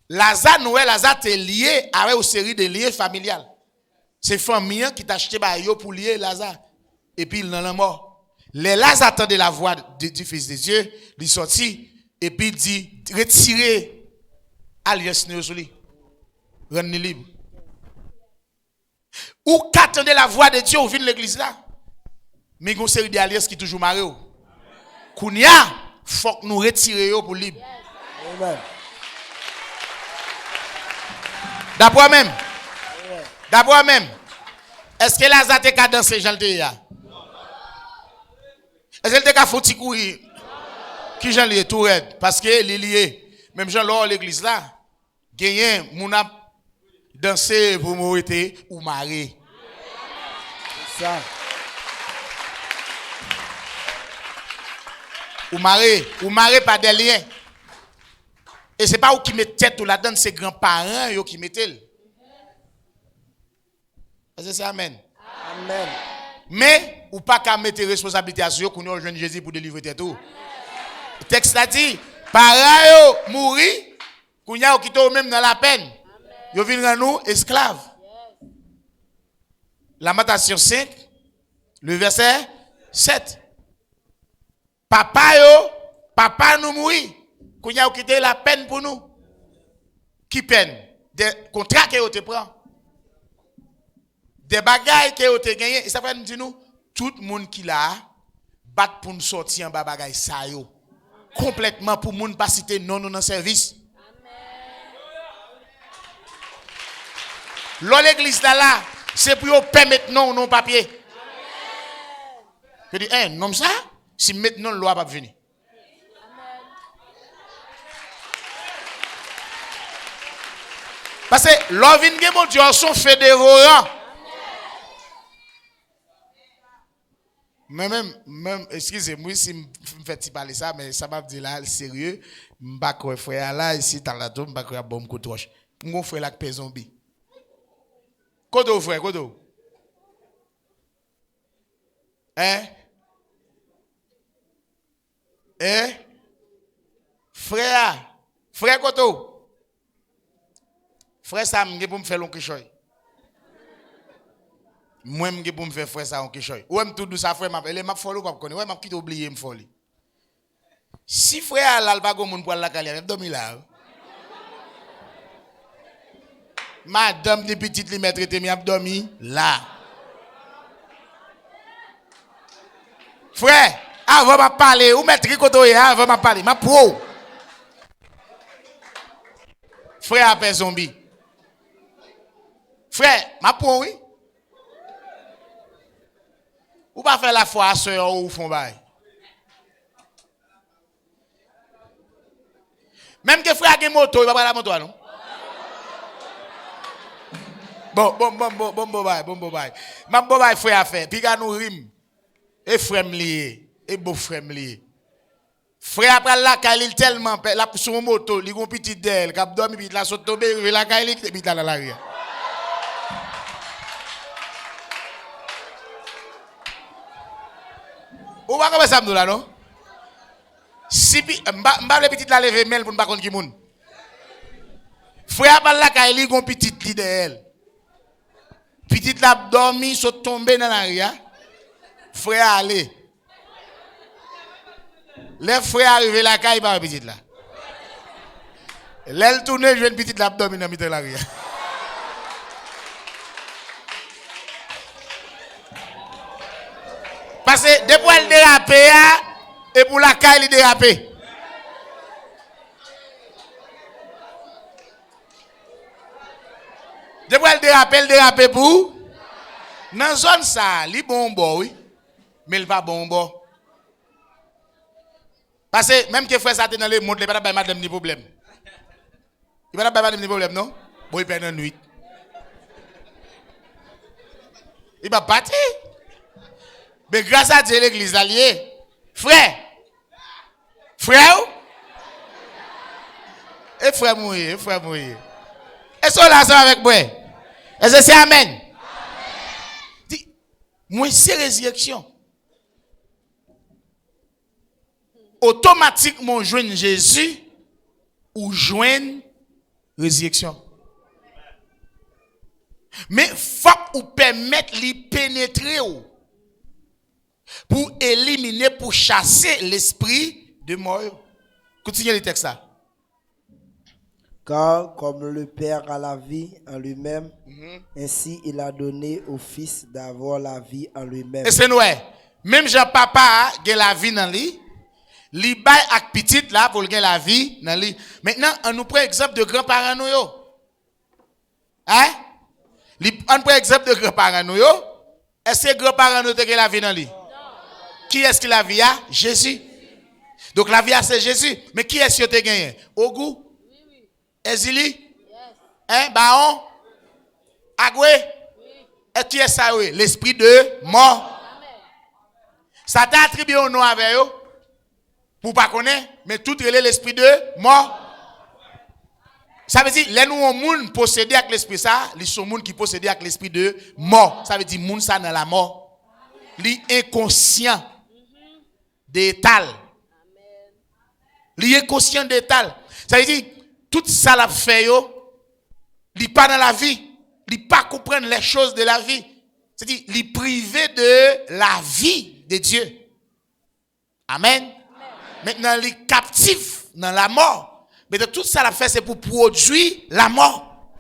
Lazare, Lazare est lié avec une série de liens familiales. C'est famille qui t'a acheté pour lier Lazare. Et puis il n'en est mort. Les Lazare attendaient la voix du Fils de Dieu, il sortit, et puis il dit, retirez Alias Neosoli. Rendez libre. Ou qu'attendez la voix de Dieu au vin de l'église là. Mais il y a une série d'alias qui toujours marré. Kounia, faut que nous retirions pour libre.
Amen.
D'abord même. D'abord même. Est-ce que Lazare te ka danser Jean le ya? Est-ce que te ka fouti courir? Qui Jean lié tout red parce que il est lié. Même Jean là l'église là, gagné mon a danser pour mourir ou marier.
C'est ça.
Ou marier par des liens. Et c'est pas où qui met tête ou là-dedans, c'est grands-parents yo qui mettent. Est-ce que c'est amen?
Amen.
Mais ou pas qu'à mettre responsabilité à ceux qui ont jeune Jésus pour délivrer tout. Le texte a dit, parents yo mourir, kounya yo quitté même dans la peine. Yo viennent nous esclaves. Lamentation 5, le verset 7. Papa nous mourir. Kounya yo quitté la peine pour nous. Qui peine? Des contrats que yo te prend. Des bagailles que yo te gagné. Et ça fait nous dire nous, tout le monde qui l'a, bat pour nous sortir en bas bagaille ça yo. Complètement pour moun pas citer non dans service. L'église là, c'est pour permettre non papier. Je dis, non ça, si maintenant la loi va venir. Parce que l'orvin mon Dieu sont fédéraux. Même, excusez-moi si je me fais parler ça, mais ça m'a dit là, sérieux, je ne sais pas frère là, ici, dans la tombe, je ne sais pas bon coup de roche. Je frère là, qui zombie. Kodo, frère, Kodo. Frère Kodo. Frère Sam, je vais me faire l'oncle choy. Moi, je vais me faire frère ça oncle choy. Ou même tout douce frère, elle m'a follow pas connaître. Ouais, m'a quitté oublier me folie. Si frère là, va go moun pour la calia, même dormi là. Madame des petites li mettre te mi abdomi là. Frère, avant m'a parler, ou mettre ricoto avant m'a parler, ma pro. Frère appelle zombie. Frère, ma pro oui. Ou pas faire la foi à soeur ou font bail. Même que frère a une moto, il va pas la moto non. Bon bye. Ma bon bye frère a fait. Puis gars nous rime. Et frère lié, et beau frère lié. Frère après la il tellement la sur moto, il gon petit d'elle, cap dormi puis la saute tomber, la caille et puis dans l'arrière. Ou pas comme ça nous là non? Si m'ba le petit la lever mail pour pas connait qui moun. Frère après la caille il gon petit d'elle. Petite la dormi, saute tomber dans l'arrière. Frère aller. Les frères arrivent la caille par petite là. L'aile tourne, je une petite l'abdomen dans le l'arrière. Parce que depuis elle dérape et pour la caille il dérape. Depuis elle dérape pour dans la zone ça, il bon oui. Mais il pas bon. Parce que même que frère ça dans le monde, il pas madame ni problème. Il pas madame ni problème non? Bon il perd une nuit. Il va battre. Mais grâce à Dieu l'église alliée. Frère. Et frère mourir. Est-ce que là, ça avec moi? Est-ce que c'est amen? Dis, moi, c'est résurrection. Automatiquement, joindre Jésus ou joindre résurrection. Mais il faut ou permettre de pénétrer pour éliminer, pour chasser l'esprit de mort. Continuez le texte là.
Car comme le Père a la vie en lui-même, ainsi il a donné au Fils d'avoir la vie en lui-même.
Et c'est nous, même Jean-Papa a la vie dans lui, li bay ak petit là pour gagner la vie dans lui. Maintenant, on nous prend exemple de grands-parents nous yo. Hein? On prend exemple de grands-parents nous yo. Est-ce que grands-parents nous te la vie dans lui? Qui est-ce qui la vie a? Jésus. Donc la vie a c'est Jésus. Mais qui est-ce qui te gagné? Ogou? Ezili? Hein? Baon? Agwe? Et qui est ça? L'esprit de mort. Ça t'a attribué au nom avec eux. Pour pas connaître, mais tout est l'esprit de mort. Ça veut dire, les nous monde possédé avec l'esprit ça, les sont monde qui possédé avec l'esprit de mort. Ça veut dire, monde ça dans la mort. Li inconscient d'étal. Li inconscient d'étal. Ça veut dire, tout ça l'a fait yo, li pas dans la vie, li pas comprendre les choses de la vie. C'est-à-dire, li privé de la vie de Dieu. Amen. Maintenant, les captifs dans la mort. Mais tout ça, la fait, c'est pour produire la mort.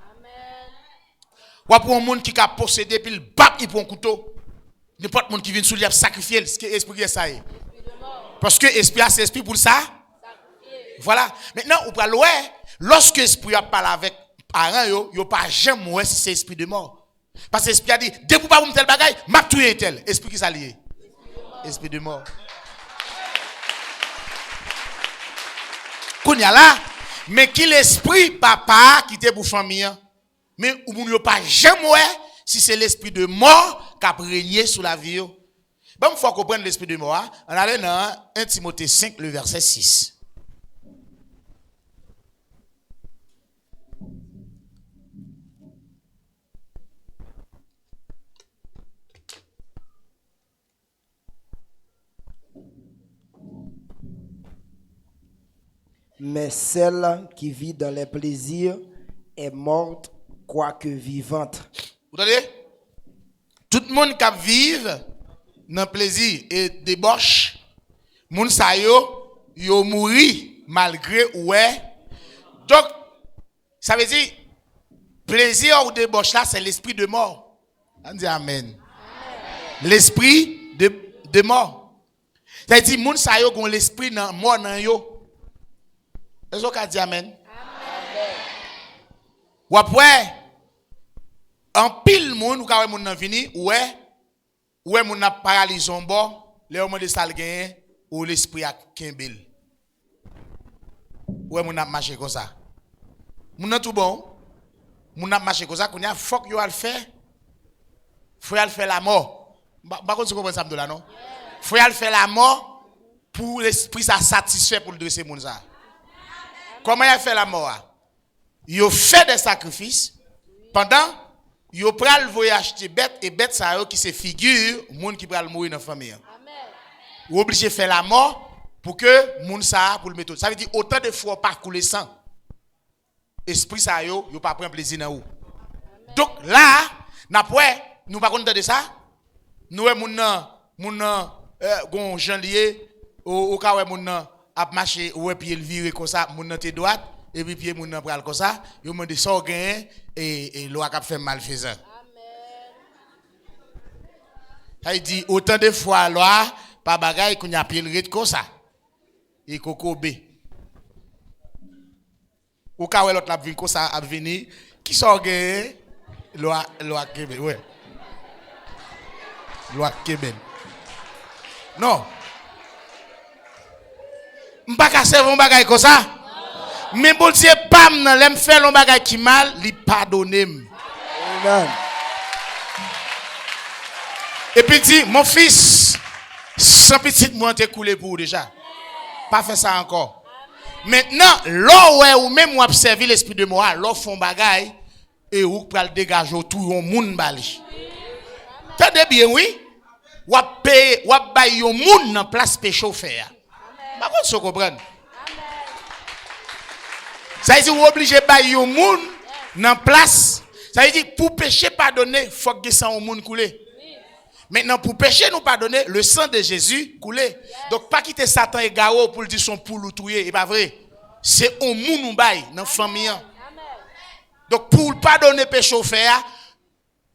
Ou pour un monde qui a possédé, puis le bap, il prend un couteau. N'importe monde qui vient sous lui, sacrifier, ce qui est esprit, ça est. Parce que l'esprit, c'est l'esprit pour ça. Voilà. Maintenant, on peut loin, lorsque l'esprit a parlé avec parents, il n'y a pas jamais mourir si c'est l'esprit de mort. Parce que l'esprit a dit, dès que vous ne pouvez pas tel bagaille, m'a tué tel. Esprit qui s'allie. Esprit de mort. Qu'on y a là, mais qui l'esprit papa qui était pour famille, mais où ne pas jamais si c'est l'esprit de mort qui a régné sous la vie. Bon, il faut comprendre l'esprit de mort. On allait dans 1 Timothée 5, le verset 6.
Mais celle qui vit dans les plaisirs est morte, quoique vivante.
Vous entendez? Tout le monde qui vit dans le plaisir et débauche, moun sa yo mouri malgré ouais. Donc, ça veut dire, plaisir ou débauche là, c'est l'esprit de mort. On dit amen. L'esprit de mort. Ça veut dire, moun sa yo gon l'esprit mort dans yo. Est-ce qu'on dit amen? Ou après, en pile moun, ou quand moun nan vini, ouais moun nan paralysé en bas, les hommes de sal gagne, ou l'esprit a kembel. Ouais moun nan marché comme ça. Moun nan tout bon, moun nan marché comme ça, qu'on y a faut yo al faire. Faut al faire la mort. Par contre, vous comprenez ça de là non? Faut al faire la mort pour l'esprit ça satisfait pour le dresser moun ça. Comment il a fait la mort? Il a fait des sacrifices pendant il a pris le voyage acheter bête et bête ça qui se figure monde qui pral mourir dans la famille. Il obligé de faire la mort pour que monde ça pour le mettre. Ça veut dire autant de fois parcours le sang. Esprit ça yo pas prendre plaisir dans vous. Donc là, nous pas content de ça. Nous mon gon Jean lié au cas où mon a marché ou puis il vire comme ça mon nan te droite et puis pied mon nan pral comme ça yo mande ça gain et loi cap fait malfaisant. Amen. Il dit autant de fois loi pas bagaille qu'on a pied le comme ça et coco b ou ka l'autre la vinn comme ça a venir qui ça gain loi Québec ouais loi Québec non. M'pas ka faire un bagay comme ça. Mais bon Dieu pam nan l'aime faire un bagay qui mal, li pardonner. Amen. Et puis dit mon fils, sans petit moi t'es coulé pour déjà. Pas faire ça encore. Maintenant, là où ou même ou observer l'esprit de moi, là font bagay et ou pral dégager tout le monde bali. Tendez bien oui. Ou paye ou bay yon moun dans place pe chauffeur. Pas qu'on se comprendre. Ça veut dire ou obligé bay yon moun dans place. Ça veut dire pour péché pardonner, faut que sang au monde couler. Maintenant pour péché nous pardonner, le sang de Jésus couler. Donc pas quitter Satan et Gao pour dire son poule ou touyer, et pas vrai. C'est au moun nous bay dans famille. Donc pour pardonner péché faire,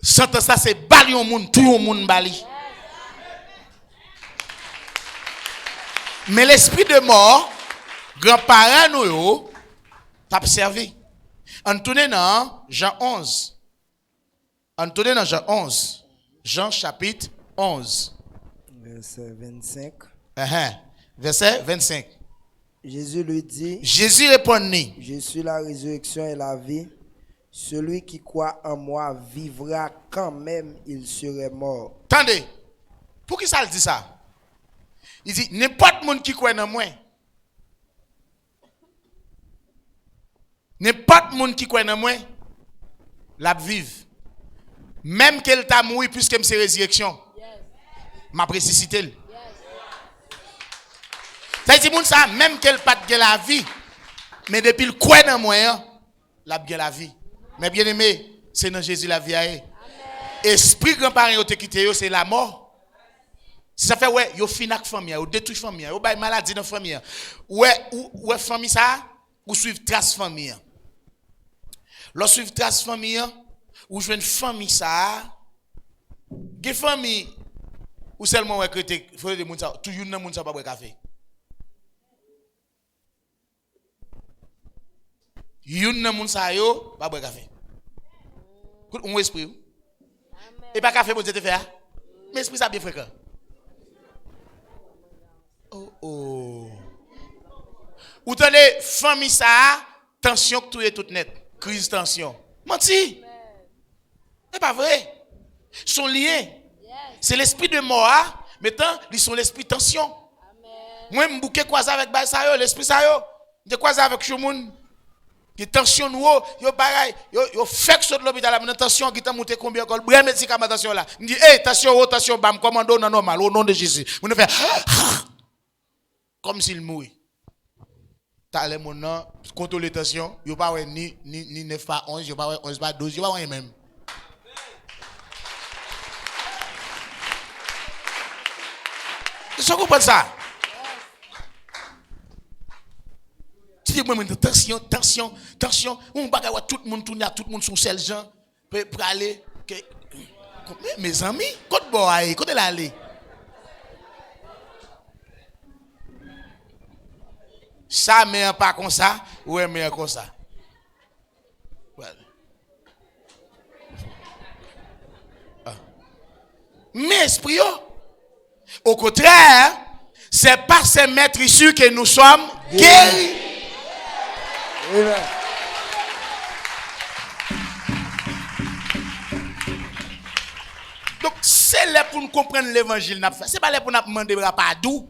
sentence ça c'est bali au monde, tout au monde bali. Mais l'esprit de mort, grand-parents nous t'as servi. On tourne dans Jean 11. On tourne dans Jean 11. Jean chapitre 11.
Verset 25.
Verset 25.
Jésus lui dit,
Jésus répondit,
je suis la résurrection et la vie. Celui qui croit en moi vivra quand même il serait mort.
attendez, pour qui ça le dit ça? Il dit, n'importe monde qui croit en moi, n'importe monde qui croit en moi, la vive. Même qu'elle t'a mouru puisque c'est résurrection. Ma ressuscité. Ça dit monde ça, même qu'elle pas de la vie, mais depuis le croit en moi, la bien la vie. Mais bien aimé, c'est dans Jésus la vie. Esprit grand-parent te quitté, c'est la mort. Si ça fait ouais, yo fin avec famille, yo détruit famille, yo bay maladie dans famille. Ouais famille ça, ou suivre trace famille. Lorsque suivre trace famille, ou jouer une famille ça, des famille ou seulement ouais que faut des monde ça, tout une monde ça pas boire café. Une monde ça yo pas boire café. Écoute mon esprit. Et pas café bon Dieu te faire. Mais esprit ça bien fréquent. Oh. Ou tenez famille ça, tension que tout est toute net, crise tension. Menti. C'est pas vrai. Ils sont liés. C'est l'esprit de mort, maintenant ils sont l'esprit tension. Moi me bouquer quoi avec ça yo, l'esprit ça yo. De quoi avec tout le monde. Qui tension nous yo pareil, yo fait sur l'hôpital la tension qui t'a monté combien encore bref médicament attention là. Me dit tension bam commando non normal au nom de Jésus. On fait comme s'il mourit. T'as les mon nom, contrôle les tensions, yo pas ni 9 pas 11, yo pas 11 pas 12, yo pas même. Vous comprenez ça? Tu dis moi tension, on va tout le monde tourner, tout le monde sont seuls gens pour aller mes amis, côté boy, côté l'aller. Ça mais pas comme ça, ouais mais comme ça. Voilà. Mais esprit au contraire, c'est par ces maîtres issus que nous sommes guéris.
Amen.
Donc c'est là pour nous comprendre l'évangile. C'est pas là pour nous demander pardon.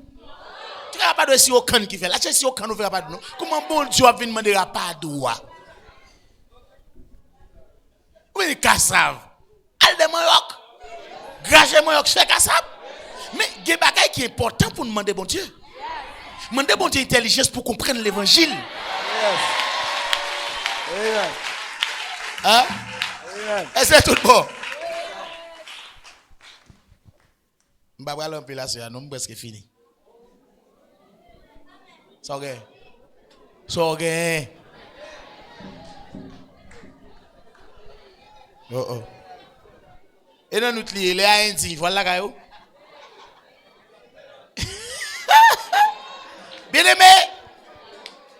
Tu n'as pas de si aucun qui fait. Là, si aucun ne fait pas de nous. Comment bon Dieu a venu demander pardon? Oui, Kassav. Al de Maroc. Grâce Maroc, je fais Kassav. Mais il y a des choses qui sont importantes pour demander bon Dieu. Demander bon Dieu intelligence pour comprendre l'évangile.
Amen.
Hein?
Amen.
Et c'est tout bon. Je vais aller un peu là, c'est un homme presque fini. Ça ok. Oh. Et dans notre lit, les Haïti, voilà là. Bien aimé,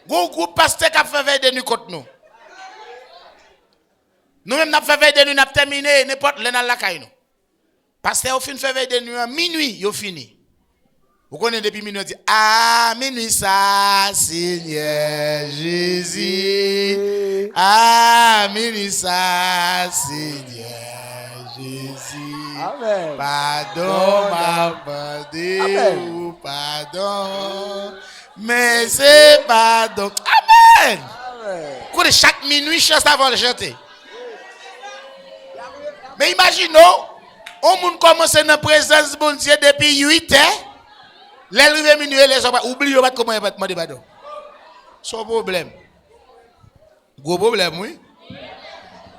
groupe pasteur qui a fait veille de nuit contre nous. Nous-mêmes, nous avons fait veille de nuit, nous avons terminé, n'importe où dans la caille. Pasteur, au fin fait veille de nuit, à minuit, il a fini. Vous connaissez depuis minuit, on dit, ah, minuit ça, Seigneur Jésus. Ah, minuit ça, Seigneur Jésus.
Amen.
Pardon, ma bande, pardon. Mais c'est pardon. Amen.
Amen.
Chaque minuit, chante avant de chanter. Mais imaginons, on moun commence dans la présence de bon Dieu depuis 8 heures. L'arrivée minuit, les gens oublient pas comment ils vont demander pardon. Son problème. Gros problème, oui.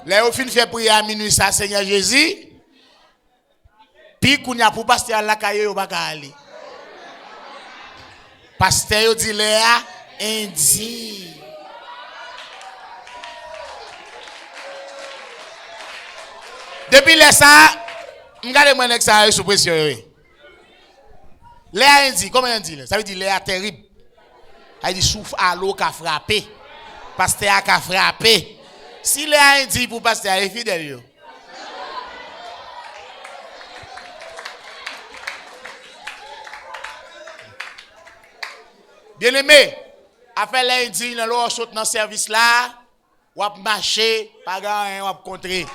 Là, au fin fait prière à minuit, ça, Seigneur Jésus. Puis, qu'on y a pour pasteur à la caille, au pas aller. Pasteur dit Léa, indigne. Depuis là, ça, regardez-moi avec ça sous pression. Léa indigne, comment on dit? Ça veut dire Léa terrible. Ça veut dire souffle à l'eau qui a frappé. Pasteur qui a frappé. Si Léa indigne pour pasteur, il est fidèle. Bien aimé, après lundi, dans l'eau saute dans le service là, ou à marcher, pas gagner, ou à contrer.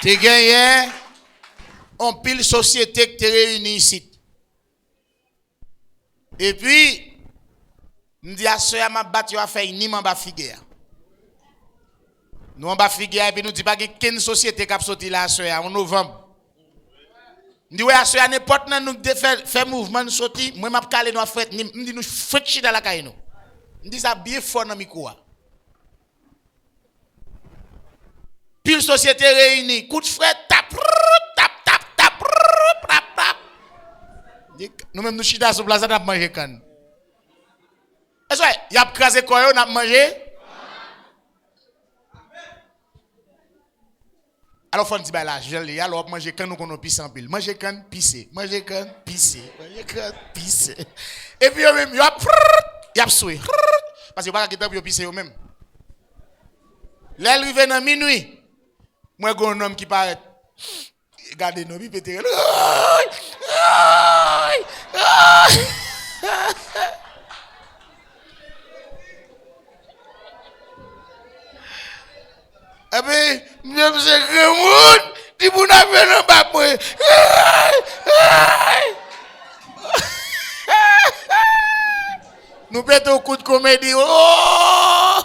Tu gagnes, on pile société qui te réunit ici. Et puis, nous disons à soeur, ma battu a fait une immense figure. Nous, on va figurer et puis nous disons pas qu'il y a une société qui a sorti là en novembre. Nous disons, à ce n'importe où nous fait mouvement, nous sorti, moi, je vais caler nous fret, nous disons, nous fret dans la caille. Nous disons ça bien fort dans le micro. Puis une société réunie, coup de fret, tap, tap, tap, tap, tap, tap. Nous-mêmes, nous chita sur place, nous avons mangé quand. Est-ce que, il y a crasé quoi, nous avons mangé? Alors, il faut dire, là, je l'ai, alors, manger quand nous qu'on pisse en pile. Manger quand, pisser. Manger quand, pisser. Manger quand, pisser. Et puis, même, il y a soué. Parce que, il n'y a pas de temps pour pisser eux-mêmes. Là, il arrive dans minuit. Moi, j'ai un homme qui paraît. Regardez, nous, il pété. Et puis, je sais que le monde, dit vous n'avez pas pour nous pétons un coup de comédie. Oh!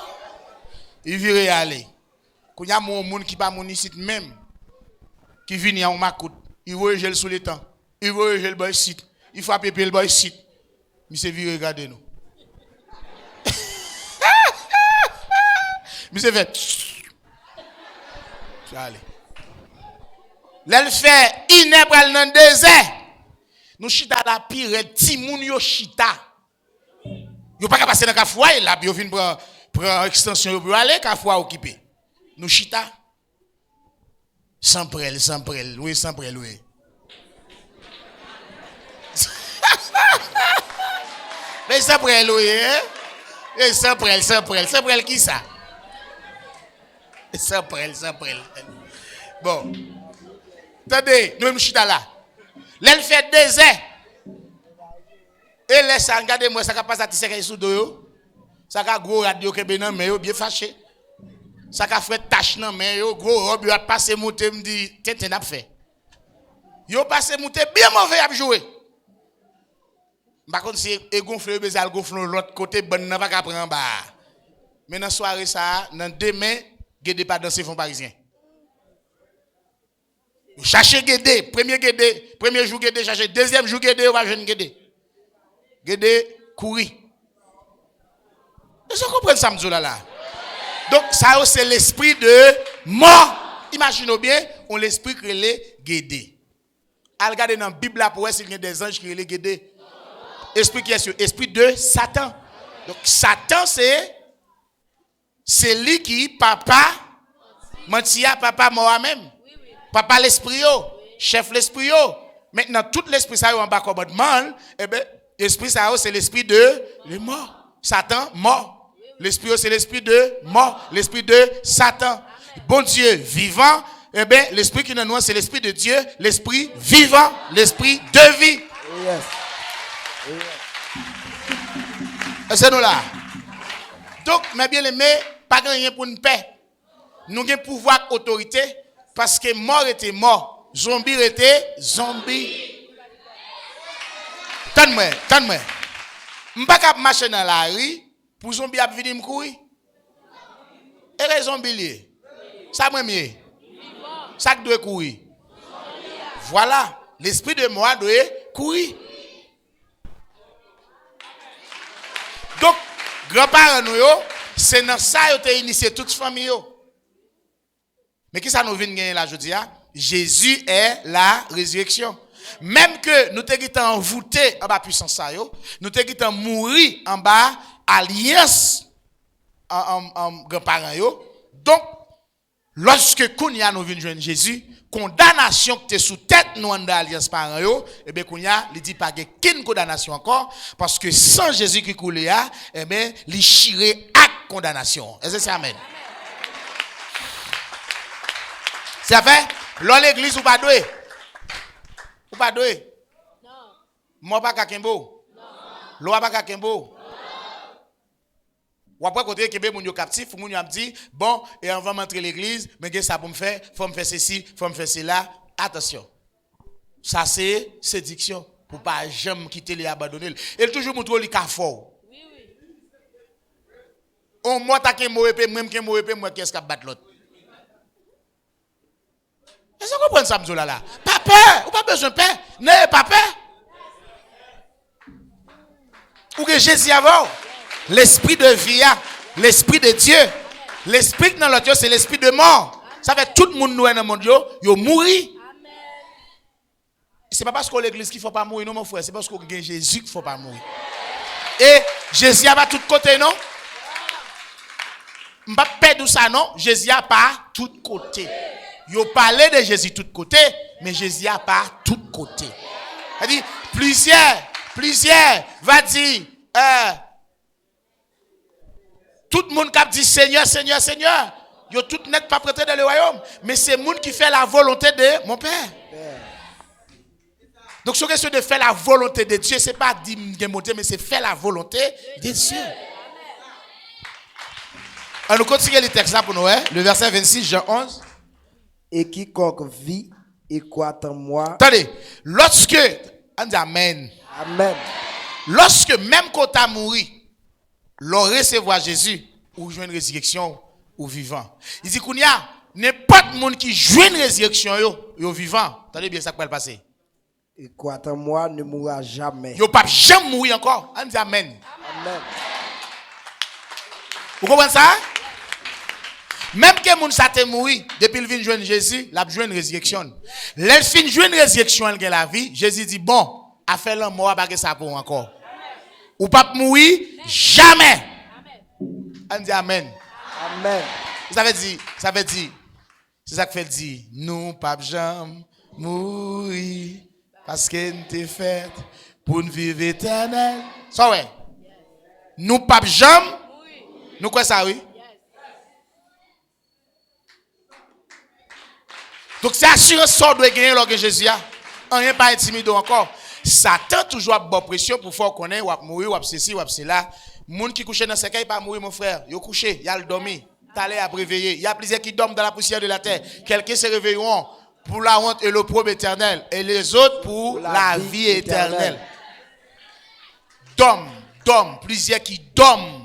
Il vire aller. Quand il y a un monde qui n'est pas mon ici même, qui vient en macoute, il voit le sous les temps, il voit le boy site, il frappe le boy site. Mais c'est vire, regardez nous. Mais c'est fait. Allez. L'elle fait inébral dans le désert. Nous chita la pire, timoun yo chita. Yo pas passer dans Kafouaï là, yo vinn prendre extension pour aller Kafouaï occupé. Nous chita. Sans prel, oui, sans prel, oui. Mais sans prel, oui, hein? Et sans prel qui ça? Sans prel. Bon. Attendez, nous sommes chita là. L'elle fait désert. Et laisse ça, regardez-moi, ça va pas satisfaire sous dos. Ça va gros radio qui est bien bien fâché. Ça va faire tâche non mais gros robe a passé monter me dit t'es n'a fait. Yo passé monter bien mauvais à jouer. Par contre si et gonfler bezal gonfler l'autre côté bonne n'a pas qu'à prendre bas. Mais dans soirée ça, dans demain Guédé pas danser fond parisien. Cherchez Guédé, premier jour Guédé chercher, deuxième jour Guédé on va jeune Guédé. Guédé courir. Est-ce que vous comprenez ça là? Donc ça c'est l'esprit de mort. Imaginez bien, on l'esprit qui est Guédé. Al regarder dans la Bible là pour voir s'il y a des anges qui les Guédé. Esprit qui est sur esprit de Satan. Donc Satan c'est lui qui papa mentia papa moi même. Papa l'esprit chef l'esprit Maintenant tout l'esprit ça en bas comme mal, eh ben l'esprit ça c'est l'esprit de mort. Satan mort. L'esprit c'est l'esprit de mort, l'esprit de Satan. Bon Dieu vivant, eh bien l'esprit qui est dans nous c'est l'esprit de Dieu, l'esprit vivant, l'esprit de vie. Yes. C'est nous là. Donc mes bien-aimés, pas rien pour une paix. Nous avons pouvoir autorité parce que mort était mort, zombie était zombie. Tande-moi. M'pas cap marcher dans la rue pour zombie a venir me courir. Et les zombies ça moi mieux. Ça doit courir. Voilà, l'esprit de moi doit courir. Donc grand-parents nous yo, c'est dans ça yo t'ai initié toute famille yo. Mais qui ça nous vient gagner là aujourd'hui? Jésus est la résurrection. Même que nous te envoûtés en bas puissance ça yo, nous te mourir en bas alliance en grand-parents yo. Donc lorsque Kounia nous vient joindre Jésus, condamnation qui était sous tête nous en alliance parents yo, et bien Kounia il dit pas qu'une condamnation encore parce que sans Jésus qui coulait a, et bien il chiré à condamnation. Est-ce que c'est amen? C'est fait? L'on l'église ou pas doué? Ou pas doué? Non. Moi pas kakembo? Non. L'on pas kakembo? Ou après côté Québec moun yo captif, moun yo a dit bon et on va m'entrer l'église, mais qu'est-ce ça pour me faire? Faut me faire ceci, faut me faire cela. Attention. Ça c'est séduction pour pas jamais quitter les abandonner. Et toujours montrer li ka fort. Oui oui. On moi ta ke moepé même ke moepé moi qu'est-ce qu'a battre l'autre. Est-ce que vous comprenez ça m'zola là? Pas peur, ou pas besoin de peur. N'ayez pas peur. Ou que Jésus avant l'esprit de vie, l'esprit de Dieu. L'esprit dans l'autre, c'est l'esprit de mort. Ça fait tout le monde dans le monde, yo mourir. C'est pas parce que l'église qu'il faut pas mourir, non mon frère, c'est parce que Jésus qu'il faut pas mourir. Et Jésus a pas tout côté, non? M'pas perdre ça, non? Jésus a pas tout côté. Yo parlé de Jésus tout côté, mais Jésus a pas tout côté. C'est-à-dire, plusieurs, va dire, tout le monde qui dit Seigneur, Seigneur, Seigneur, yo tout net pas prêté dans le royaume, mais c'est le monde qui fait la volonté de mon Père. Donc, ce question de faire la volonté de Dieu, ce n'est pas dire mais c'est faire la volonté de Dieu. On nous continue le texte là pour nous, le verset 26, Jean 11.
Et quiconque vit et croit en moi.
Attendez, lorsque, on dit Amen.
Amen.
Lorsque même quand tu as mouru, l'on recevoir Jésus ou jouer une résurrection ou vivant. Il dit qu'il y a n'importe monde qui joue une résurrection yo vivant. Attendez bien ça qui va le passer.
Et croit en moi ne mourra jamais.
Yo pas jamais mourir encore. On dit Amen.
Amen.
Vous comprenez ça? Même que moun sa te mouri, depuis le vin joindre Jésus, l'a joindre une résurrection. L'elle fin joindre une résurrection, elle gagne la vie. Jésus dit bon, a fait l'homme mort pas que ça pour encore. Ou pas mourir jamais. On dit amen.
Amen.
Ça veut dire, c'est ça que fait dire, nous pas jamais mourir parce que nous t'es fait pour une vie éternelle. Ça ouais. Nous pas jamais nous quoi ça oui? Donc c'est assurance sort doit gagner lorsque Jésus a rien pas intimidé encore. Satan toujours a bonne pression pour faire connaître ou mourir ou ceci ou cela. Moun qui couche dans ce cas il pas mourir mon frère, yo couché, il a le dormi, t'allais à réveiller. Il y a plusieurs qui dorment dans la poussière de la terre. Quelqu'un se réveilleront pour la honte et l'opprobre éternel et les autres pour la vie éternelle. Dorment, plusieurs qui dorment.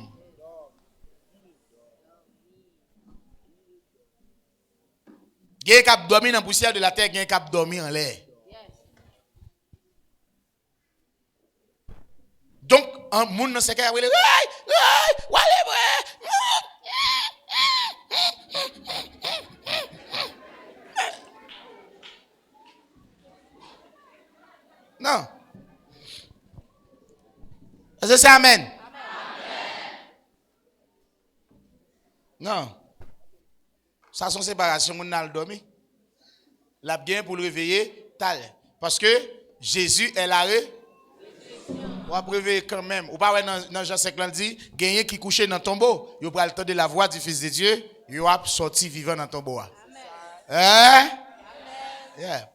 Il y a un qui dormi dans la poussière de la terre, il y a un qui dormi en l'air. Donc, un monde dans ce cas, il non. Est-ce que c'est amen? Amen? Non. Ça, son séparation, on a le dormi. La bien pour le réveiller, tal. Parce que Jésus est là. On va réveiller quand même. Ou pas dans Jean 5 dit, gagner qui couché dans le tombeau. Il va le temps de la voix du Fils de Dieu. Il va sortir vivant dans le tombeau. Hein? Yeah.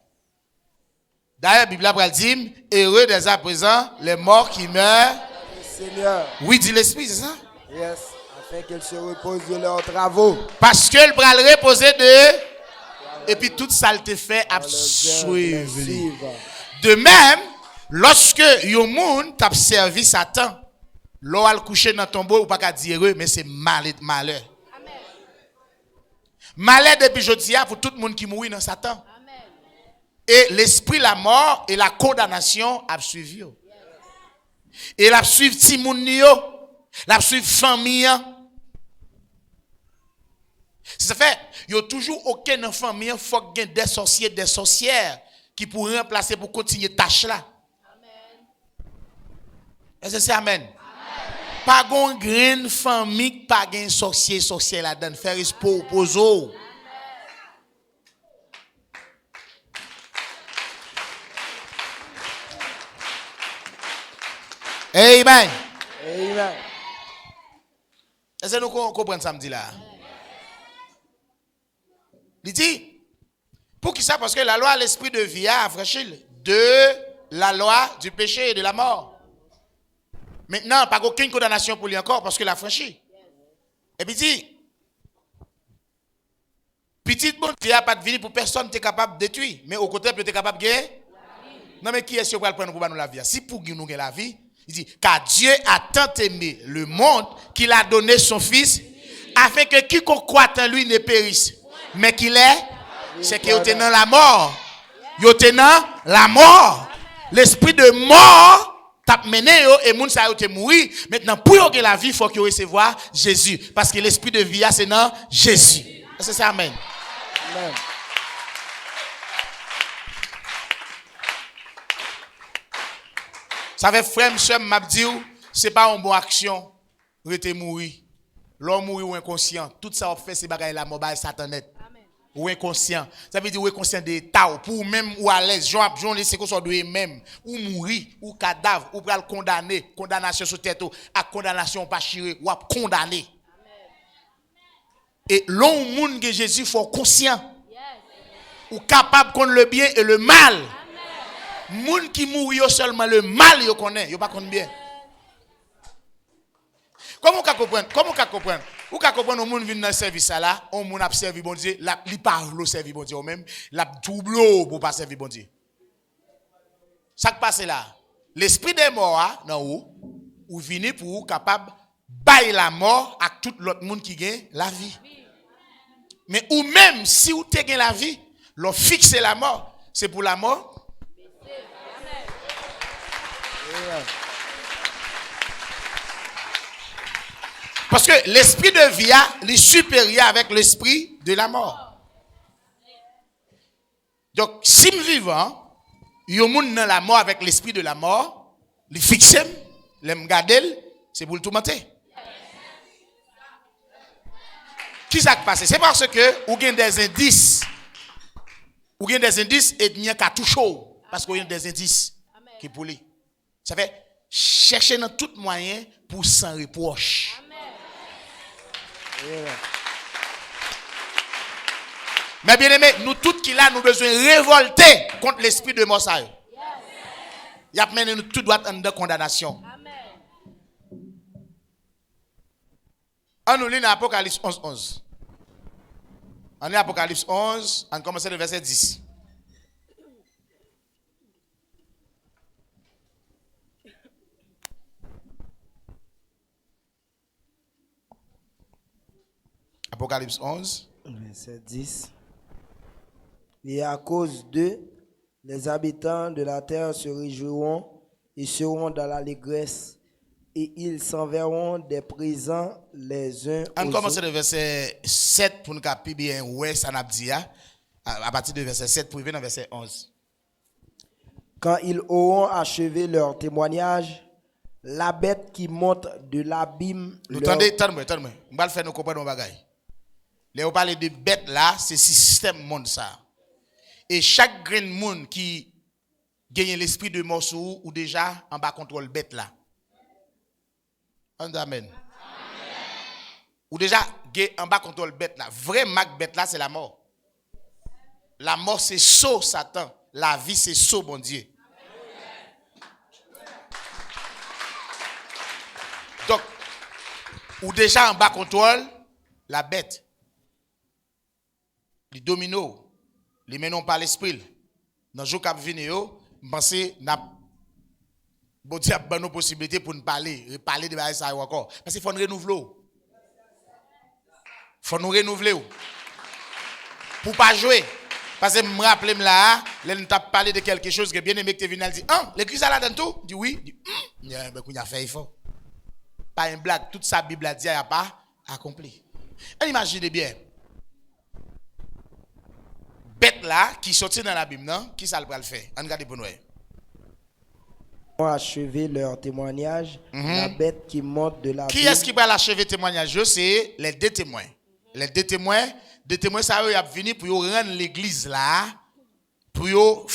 D'ailleurs, la Bible va dire, heureux dès à présent les morts qui meurent.
Seigneur.
Oui, dit l'Esprit, c'est ça?
Yes. Afin qu'ils se reposent de leurs travaux.
Parce que le bras le reposer de. Et puis toute saleté fait à suivre. De même, lorsque yon moun t'a servi Satan, l'eau al coucher dans ton tombeau ou pas qu'à dire heureux, mais c'est malheur. Malheur depuis jeudi pour tout le monde qui mourit dans Satan. Et l'esprit, la mort et la condamnation a suivi. Et la suivi Timounio, la suivi famille. Ça fait, il y a toujours aucune famille, il faut qu'il y ait des sorciers, des sorcières qui pourraient remplacer pour continuer tâche là. Est-ce que c'est amen? Pas une grande famille, pas un sorcier, sorcière là-dedans. Faire espoir pozo. Amen.
Amen.
Est-ce que nous comprenons samedi là? Il dit, pour qui ça? Parce que la loi, l'esprit de vie a affranchi de la loi du péché et de la mort. Maintenant, pas aucune condamnation pour lui encore parce qu'il a franchi. Et puis il dit, petite bonne Dieu n'a pas de vie pour personne qui est capable de détruire. Mais au contraire, tu es capable de gagner. Non, mais qui est-ce qui va prendre pour nous la vie? Si pour nous la vie, il dit, car Dieu a tant aimé le monde qu'il a donné son Fils, afin que quiconque croit en lui ne périsse. Mais qu'il est, c'est qu'il est dans la mort. Il est dans la mort. L'esprit de mort t'a mené et moun sa yo te mouri. Maintenant, pour yon la vie, il faut qu'il recevoir Jésus. Parce que l'esprit de vie, c'est dans Jésus. C'est ça, amen. Amen. Ça fait frère, monsieur, m'a dit, c'est pas une bonne action. Rete mouri. L'homme mouri ou inconscient. Tout ça, on fait, c'est bagaille la mobile satanet. Ou inconscient. Ça veut dire ou inconscient de l'état. Pour même ou à l'aise. Jean c'est qu'on soit de même. Ou mourir, ou cadavre, ou pour le condamner. Condamnation sur tête. À condamnation pas chiré. Ou à condamner. Et l'homme monde que Jésus faut conscient. Ou capable de connaître le bien et le mal. Moun qui mourit seulement le mal yo connaît, yo pas connaît bien. Comment on comprendre? Comment on comprendre? Ou ka comprendre au monde vient dans service là, on moun a servi bon Dieu, li parle au servi bon Dieu même, la double pour pas servir bon Dieu. Ça qui passe là. L'esprit des morts dans ou vini pour capable bailler la mort à tout l'autre monde qui gagne la vie. Mais ou même si ou te gagne la vie, l'on fixe la mort, c'est pour la mort. Parce que l'esprit de vie est supérieur avec l'esprit de la mort. Donc, si je vis vivant, il y a dans la mort avec l'esprit de la mort, le fixer, le garder, c'est pour le tourmenter. Qui ça qui passe? C'est parce que vous avez des indices. Vous avez des indices et il y a qu'à tout chaud. Parce que vous avez des indices qui pour lui. Ça fait chercher dans tout moyen pour sans reproche. Yeah. Mais bien aimé, nous tous qui là, nous besoin révolter contre l'esprit de mort. Il y a mené nous tout droit en de condamnation. On nous lit dans Apocalypse 11. On lit Apocalypse 11, on commence le verset 10. Apocalypse 11.
Verset 10. Et à cause d'eux, les habitants de la terre se réjouiront et seront dans l'allégresse, et ils s'enverront des présents les uns aux autres.
On commence le verset 7 pour nous capter bien ouais ça n'a dit à partir de verset 7 pour venir dans verset 11.
Quand ils auront achevé leur témoignage, la bête qui monte de l'abîme.
Attendez, on va le faire nous comprendre nos bagailles. Là on parle de bête là, c'est système monde ça. Et chaque grain de monde qui gagne l'esprit de mort ou déjà en bas contrôle bête là. Amen. Ou déjà en bas contrôle bête là. Vrai mag bête là c'est la mort. La mort c'est saut Satan, la vie c'est saut bon Dieu. Donc ou déjà en bas contrôle la bête. Les dominos, les menons par l'esprit. Dans le jour qui vient, je pense Bon Dieu a donné nos possibilités pour nous parler de ça encore. Parce qu'il faut nous renouveler. Faut nous renouveler. Pour pas jouer. Parce que je me rappelle là, là nous t'a parlé de quelque chose que bien aimé que tu viens dit l'église a là dans tout. Dit oui, dit ben qu'on a fait il faut. Pas une blague, toute sa Bible a dit a pas accompli. Et imaginez bien. Bête là qui sortit dans la Bible non, qui ça le faire? On regarde pour nous.
Ont achevé leur témoignage, la bête qui monte de la
Qui
Bible.
est-ce qui va l'achever témoignage? C'est les deux témoins. Les deux témoins, ça va venir pour rendre l'église là, pour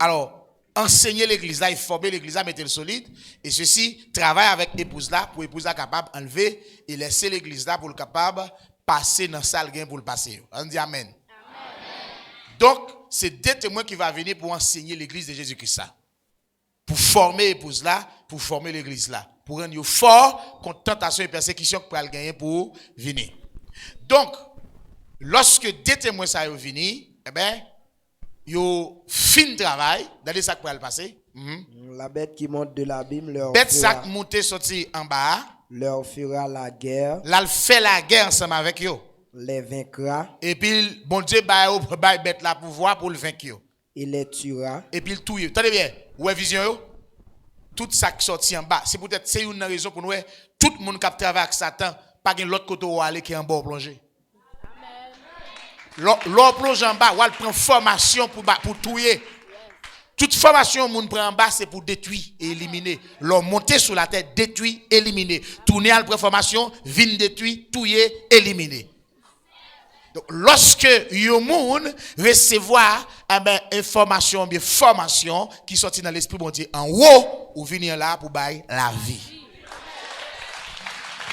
alors enseigner l'église là, former l'église là, mettre le solide. Et ceci travaille avec l'épouse là, pour l'épouse là capable enlever et laisser l'église là pour le capable passer dans la salle gain pour le passer. On dit amen. Donc, c'est deux témoins qui vont venir pour enseigner l'église de Jésus-Christ là. Pour former l'épouse là, pour former l'église là. Pour rendre fort contre tentation et persécution que pour gagner pour venir. Donc, lorsque deux témoins ça viennent, eh ben, yo fin travail, dans ça pour le passer.
La bête qui monte de l'abîme leur
Bête ça monter sorti en bas,
leur fera la guerre,
là il fait la guerre ensemble avec eux.
les vaincra
Et puis bon Dieu ba bête la pouvoir pour le vaincre.
et les tuera.
Et puis il touille. Tenez bien, ouais vision yo. Tout ça qui sorti en bas, c'est peut-être c'est une raison pour nous tout le monde qui travaille avec Satan, pas de l'autre côté où aller qui est en bas plonger. L'on plonge en bas, ou elle prend formation pour touiller. Toute formation moun prend en bas, c'est pour détruire et éliminer. L'on monter sur la tête, détruire, éliminer. Tourner à la prend formation, vin détruire, touiller, éliminer. Donc, lorsque yon moun recevoir information, bien formation qui sortit dans l'esprit bon Dieu en haut, ou venir là pour bailler la vie.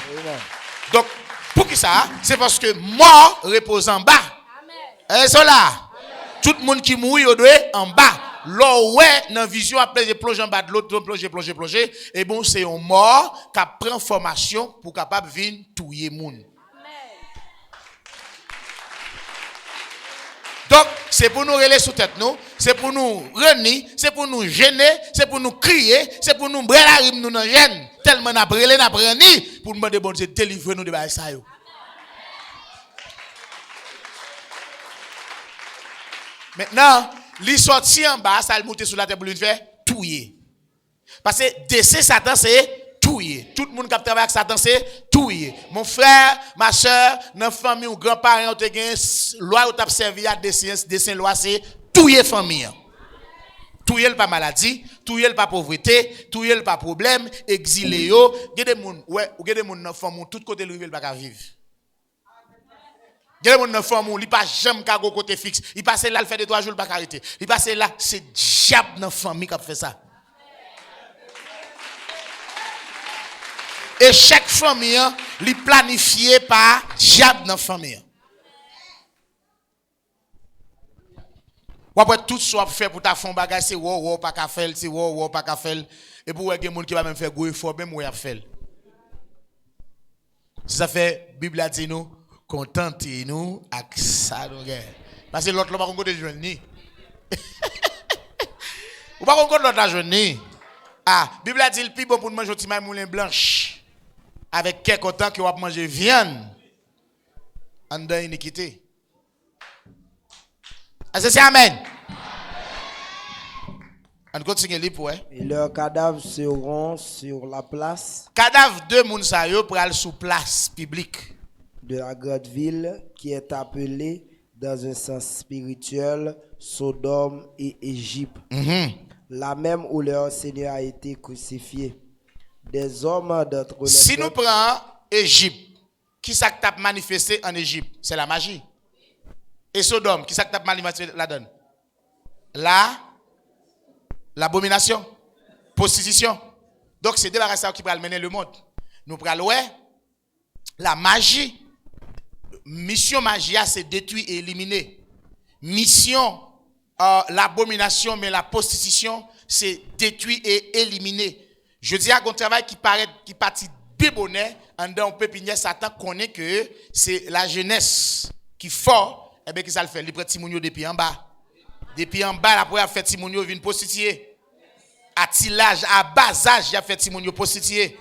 Amen.
Donc, pour qui ça? C'est parce que mort repose en bas. Et cela, tout le monde qui mourit, il doit en bas. Là, ouais, dans la vision, après, je plonge en bas de l'autre, plonger. Et bon, c'est un mort qui prend formation pour capable de venir tuer les gens. Donc, c'est pour nous relayer sous tête, nous. C'est pour nous renier, c'est pour nous gêner, c'est pour nous crier, c'est pour nous brûler la rime, nous dans gêne. Tellement n'a brûlé, n'a brûlé, pour nous demander bon Dieu, délivrer nous de ça. Maintenant, li sorti en bas, ça le monter sur la tête pour lui faire touiller. Parce que décès Satan, c'est touiller. Tout le monde qui travaille avec Satan, c'est touiller. Mon frère, ma soeur, notre famille ou grands-parents, ont une loi ou servi à dessin loi, c'est touiller famille. Touiller le pas maladie, touiller le pas pauvreté, touiller le pas problème, exilé yo. Il y a des gens, ouais, ou des gens dans famille, tout côté le pas vivre. Il y a des gens dans famille, il pas jamais qu'à côté fixe. Il passe là, il fait 2-3 jours pas arrêter. Il passe là, c'est diable dans famille qui fait ça. Et chaque famille, li planifié par diable dans famille. Ou après tout soit fait pour ta fond bagage c'est wow pas qu'à faire, c'est wow pas qu'à faire et pour quelqu'un monde qui va même faire gros effort même ou à faire. Ça fait Bible a dit nous contentez-nous avec ça parce que l'autre là pas qu'on côté joindre ni. Ou pas qu'on côté l'autre la joindre ni. Ah, Bible a dit le plus bon pour manger petit moulin blanche avec quelques temps que va manger viande en dans iniquité. Est-ce que c'est amen? On continue les pour.
Et leurs cadavres seront sur la place
Cadavre de moun sa yo pour aller sous place publique.
de la grande ville qui est appelée dans un sens spirituel Sodome et Égypte. La même où leur Seigneur a été crucifié. Des hommes d'entre les
Si nous
peuples-
prenons Égypte, qui ça t'a manifesté en Égypte? C'est la magie. Et Sodome, qui ça t'a manifesté la donne? L'abomination, prostitution. Donc c'est des bagages qui pourraient mener le monde. Nous prenons la magie. Mission magie, c'est détruire et éliminer. Mission l'abomination, mais la prostitution, c'est détruire et éliminer. Je dis à un travail qui paraît, qui partit bébonnet, en dans pépinière, Satan connaît que c'est la jeunesse qui fort, et bien qui ça le fait, il prend Timonio depuis en bas. Depuis en bas, la première fait Timonio vient prostituer. attilage, à bas âge, il a fait Timon prostitué.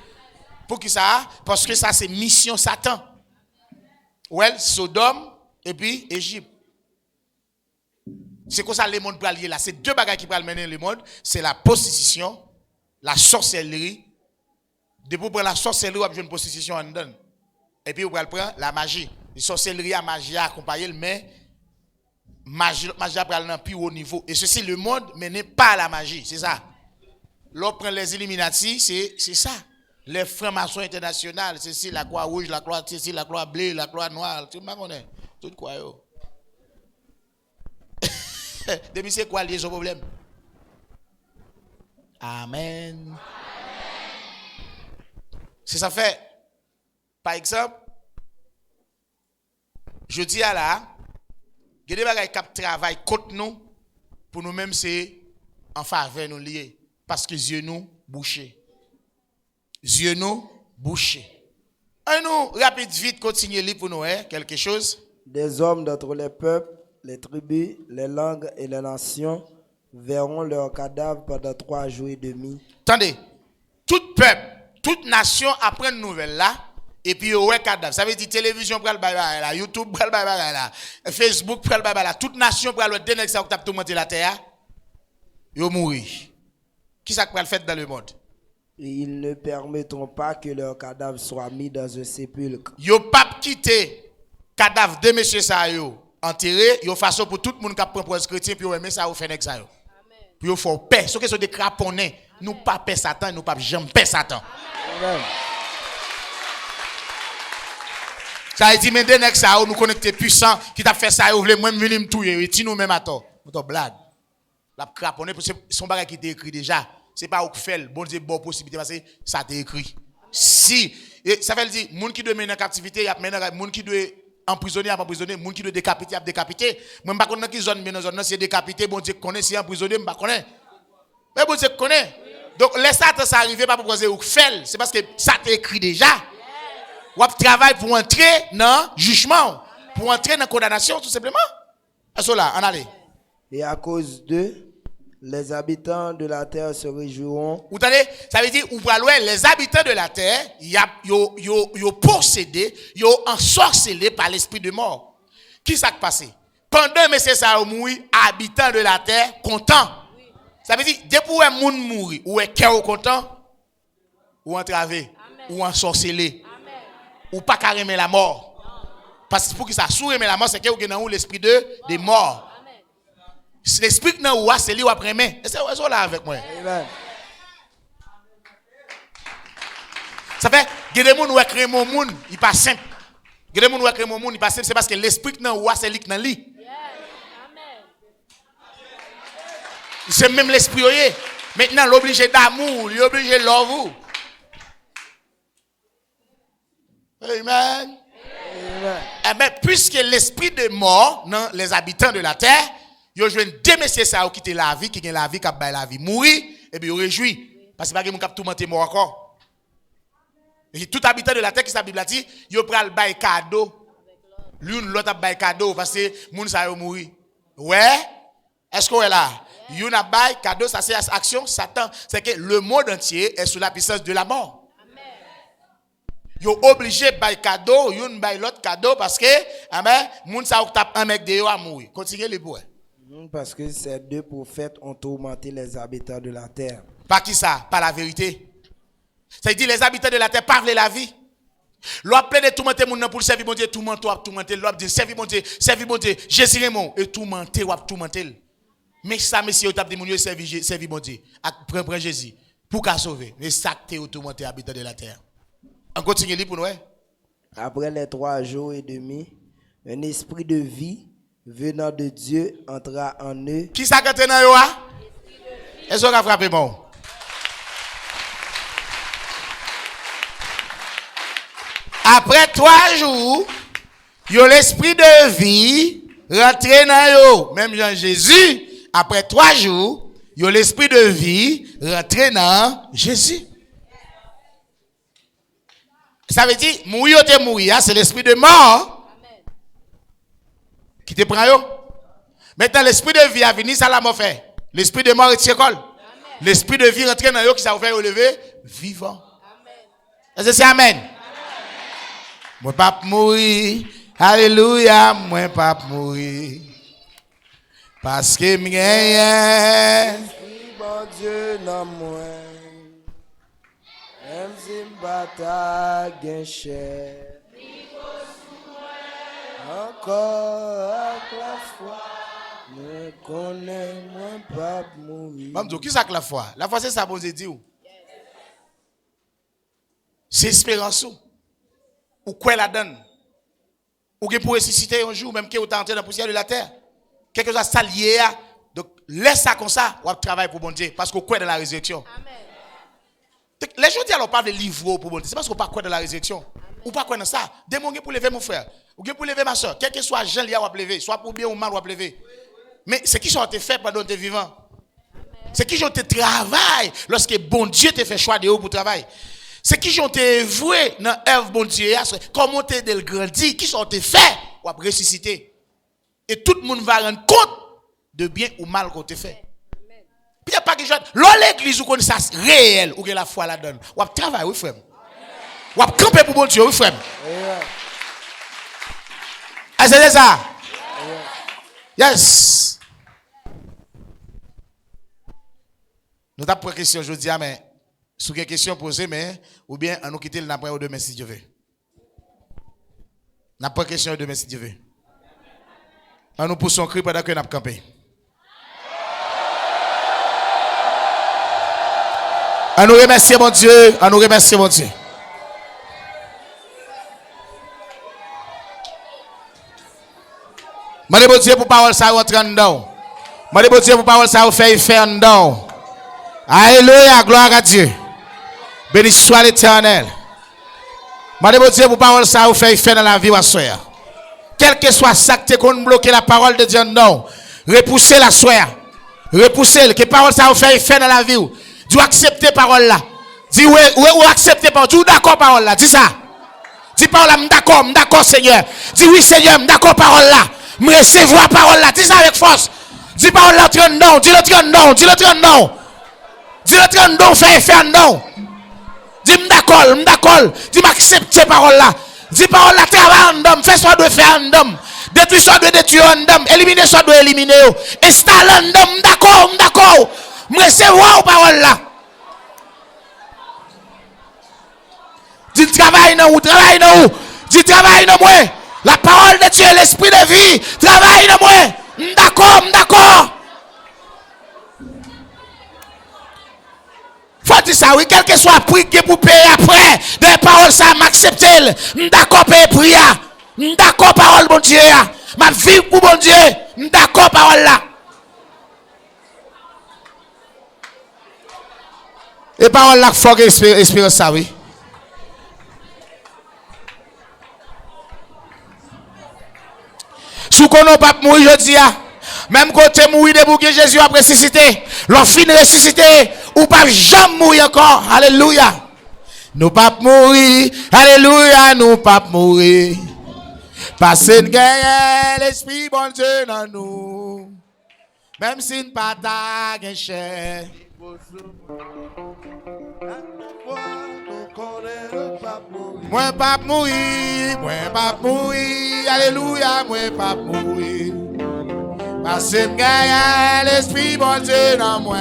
Pour qui ça? Parce que ça, c'est mission Satan. Ouais, Sodome et puis Égypte. C'est comme ça le monde peut allier là. C'est deux bagages qui peuvent mener le monde. C'est la prostitution, la sorcellerie. Depuis pour prendre la sorcellerie, on a une prostitution en dedans. Et puis on va prendre la magie. La sorcellerie à magie accompagné, mais magie à prendre un plus haut niveau. Et ceci, le monde mené pas à la magie. C'est ça. L'on prend les Illuminati, c'est ça. Les francs-maçons internationaux, c'est la croix rouge, la croix, c'est la croix bleue, la croix noire, tout le monde connaît. Tout quoi yo. Depuis c'est quoi les problèmes? Amen. C'est ça fait. Par exemple, je dis à la, il y a des bagages qui travaillent contre nous, pour nous-mêmes c'est en faveur nous liés. Parce que Dieu nous bouché. Yeux nous bouchés. Nous, rapide, vite, continuez pour nous, hein, quelque chose.
Des hommes d'entre les peuples, les tribus, les langues et les nations verront leurs cadavres pendant 3 jours et demi.
Attendez, tout peuple, toute nation apprend une nouvelle là, et puis ouais cadavre. Ça veut dire télévision pour le baïba là, YouTube pour le baïba là, Facebook pour le baïba là, toute nation pour le dernier ça qui a tout monté la terre, yo mourir. Qui ça qui va le faire dans le monde?
Et ils ne permettront pas que leurs cadavres soient mis dans un sépulcre.
Yo pas quitter cadavre de monsieur ça yo enterré, yo façon pour tout le monde qui prend pour chrétien puis yo aimer ça ou faire nèg ça yo. Puis yo faut paix, ce que sont des craponnés, nous pas paix Satan, nous pas jamais paix Satan.
Amen.
Ça dit mais des nèg ça nous connecter puissant qui t'a fait ça yo vle moi venir me touyer et ti nous même à tort. Ton blague. La craponné parce que son bagage qui était écrit déjà. C'est pas au fait, bon Dieu, bonne possibilité parce que ça t'est écrit. Si, et ça veut dire, moun qui doit mener en captivité, il y a mener, moun qui doit emprisonner, il y a emprisonner, moun qui doit décapiter, il y a décapité. Moi, je ne sais pas dans quelle zone, mais dans zone, c'est décapité, bon Dieu connaît, si emprisonné, je ne sais pas. Mais bon Dieu connaît. Donc, laisse ça arriver, pas pour causer au fait, c'est parce que ça t'est écrit déjà. Ou travail pour entrer dans le jugement, pour entrer dans la condamnation, tout simplement. C'est là, en allez.
Et à cause d'eux, les habitants de la terre se réjouiront.
Vous entendez? Ça veut dire, les habitants de la terre, ils possédés, ils ensorcelés par l'esprit de mort. Qui s'est passé? Pendant que c'est ça mourir, habitants de la terre, contents. Ça veut dire, depuis que moun mourir, ou est cœur content, ou entravé, ou ensorcelé, ou pas carrément la mort. Parce que pour que ça souille la mort, c'est que vous avez l'esprit de mort. L'esprit que nous avons, c'est lui qui après main. Est-ce que vous là avec moi?
Amen.
Ça fait, il y a des gens qui créent mon monde, il n'est pas simple. Il y a des gens qui créent mon monde, il n'est pas simple, c'est parce que l'esprit que nous avons, c'est lui qui est dans lui. C'est même l'esprit. Maintenant, l'obligé d'amour, l'obligé de love. Amen. Mais puisque l'esprit de mort dans les habitants de la terre, ils ont joué deux messieurs ça qui quitté la vie, qui gagne la vie, qui a la vie, mourir, et puis ils réjouit. Parce que pas que mon cap tout menté mort encore. Et tout habitant de la terre qui sa Bible a dit, ils prend le bail cadeau. L'une l'autre a bail cadeau parce que moun ça yo mourir. Ouais? Est-ce qu'on est là? Yon a bail cadeau, ça c'est action Satan, c'est que le monde entier est sous la puissance de la mort. Yo obligé bail cadeau, yon bail l'autre cadeau parce que amen, moun ça tape un mec de yo à mourir. Continuez les bois.
Parce que ces deux prophètes ont tourmenté les habitants de la terre.
Pas qui ça? Pas la vérité. Ça veut dire les habitants de la terre parlent la vie. L'on plein de tourmenter mon nom pour servir mon Dieu, tourmenter, l'on dit servir mon Dieu, Jésus Raymond et tourmenter. Mais ça monsieur tape de mon Dieu servir mon Dieu. Prends Jésus pour qu'à sauver. Mais ça t'es tourmenter habitants de la terre. On continue pour nous.
Après les 3 jours et demi, un esprit de vie venant de Dieu entra en eux.
Qui ça quand dans yo a? Est-ce qu'on a frappé bon? Après 3 jours, yo l'esprit de vie rentré dans yo. Même Jean Jésus, après 3 jours, yo l'esprit de vie rentré dans Jésus. Ça veut dire, mourir te mourir, c'est l'esprit de mort qui te prend yo. Maintenant, l'esprit de vie a venu, ça l'a mort fait. L'esprit de mort est col. L'esprit de vie rentre dans eux qui ça vous fait relever vivant. Est-ce que c'est amen? Moi pas mourir. Alléluia, moi pas mourir. Parce que m'gagne.
Bon Dieu dans moi. Même si m'bata gen cher. Encore avec la foi. Je connais moi pas mourir.
Maman, qui ça que la foi? La foi c'est ça bon Dieu dit ou? C'est espérance ou quoi la donne? Ou que pour ressusciter un jour même que vous êtes entré dans la poussière de la terre. Quelque chose ça lié à donc laisse ça comme ça, ou travailler pour bon Dieu parce qu'on croit dans la résurrection. Amen. Les gens disent alors pas de livre pour bon Dieu, c'est parce qu'on pas croit dans la résurrection. Ou pas croire dans ça. Démon pour lever mon frère, ou pour lever ma soeur, quel que soit Jean lié ou lever, soit pour bien ou mal ou lever. Mais c'est qui sont te fait pendant tes vivant. C'est qui sont te travail lorsque bon Dieu te fait choix de haut pour travail. C'est qui sont te voué dans œuvre bon Dieu, comment te de grandir, qui sont te fait ou ressusciter. Et tout le monde va rendre compte de bien ou mal qu'on te fait. Puis il n'y a pas que chose. L'église où connaît ça réel, où la foi la donne. Ou travail, oui frère. Ou camper pour bon Dieu, oui frère. Est-ce que c'est ça? Yes. Nous avons une question aujourd'hui, mais sur une question posée, mais ou bien on nous quitter le après ou demain si Dieu veut. N'a pas question demain si Dieu veut. On nous pousse son cri pendant que nous avons campé. On nous remercie mon Dieu, on nous remercie mon Dieu. Mandez bon Dieu pour parole ça rentrer en dedans. Mandez bon Dieu pour parole ça faire en dedans. Alléluia, gloire à Dieu. Béni soit l'Éternel. Mandez bon Dieu pour parole ça faire dans la vie à soeur. Quel que soit ça que tu bloqué la parole de Dieu en dedans, repoussez la soeur. Repoussez que parole ça faire dans la vie. Tu accepter parole là. Dis oui, ou accepter parole. Tu d'accord parole là. Dis ça. Dis parole là, d'accord Seigneur. Dis oui Seigneur, d'accord parole là. Me recevoir parole là. Dis ça avec force. Dis parole là, non. Dis le non. Dis le non. Dis le non, fais non. Dis d'accord. Dis m'accepter parole là. Dis parole là, travaille en homme. Fais soit de faire en homme. Détruis soit de détruire en homme. Éliminer soit de éliminer. Installe en homme. D'accord. Me recevoir parole là. Dis travail dans où? Dis travail dans moi. La parole de Dieu, l'esprit de vie, travaille dans moi. D'accord. Faut dire ça, oui, quel que soit le prix que pour payer après, des paroles, ça m'accepter. D'accord, payer prière. D'accord, parole, bon Dieu. Ma vie pour bon Dieu. D'accord, parole là. Et parole là, il faut espérer ça, oui. Si qu'on n'a pas mourir, je dis, même quand tu es mourir debout que Jésus a ressuscité, l'on finit ressuscité, ou pas jamais mourir encore. Alléluia. Nous pas mourir. Alléluia, nous pas mourir. Parce que gagne l'esprit bon Dieu dans nous. Même si nous pas ta cher. Moi pas mourir, alléluia, moi pas mourir. Parce que gagne l'esprit bon Dieu dans moi.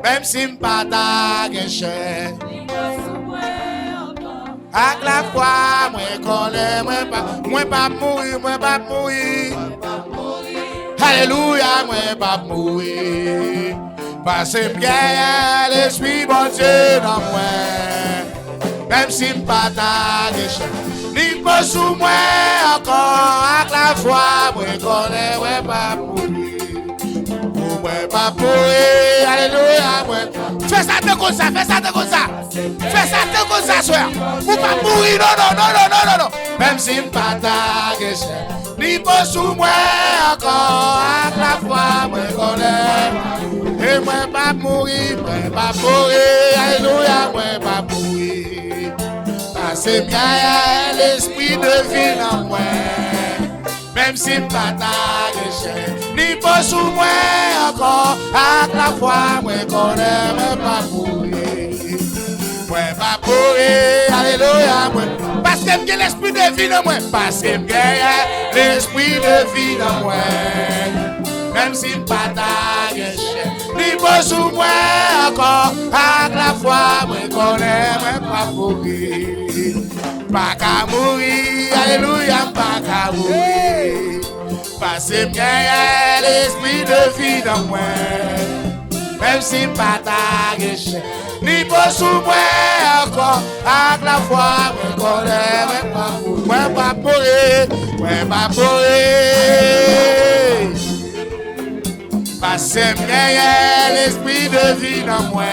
Même si m'pas ta cher. Avec la foi, moi connais, moi pas mourir. Alléluia, moi pas mourir. Parce que gagne l'esprit bon Dieu dans moi. Même si je ne pas ta guéche, ni pas sous moi encore, avec la foi, moi connais, moi pas mourir. Moi pas mourir, alléluia, moi. Fais ça de comme ça, soeur. Vous pas mourir, non. Même si je ne pas ta guéche, ni pas sous moi encore, avec la foi, moi connais. Et moi pas mourir, alléluia, moi pas mourir. C'est bien l'esprit de vie en moi. Même si je ne pas ta Ni pas sous moi encore, avec la foi, moi connais, moi pas mourir. Moi pas mourir, alléluia, moi. Parce que j'ai l'esprit de vie dans moi. Parce que j'ai l'esprit de vie dans moi. Même si je ne pas ta ni pas sous moi encore, avec la foi, moi connais, moi pas mourir. Pas qu'à mourir, alléluia, pas qu'à mourir. Parce que j'ai l'esprit de vie dans moi. Même si pas ta ni pas sous moi encore, avec la foi, moi connais, moi pas mourir, moi pas mourir. Parce que j'ai l'esprit de vie dans moi.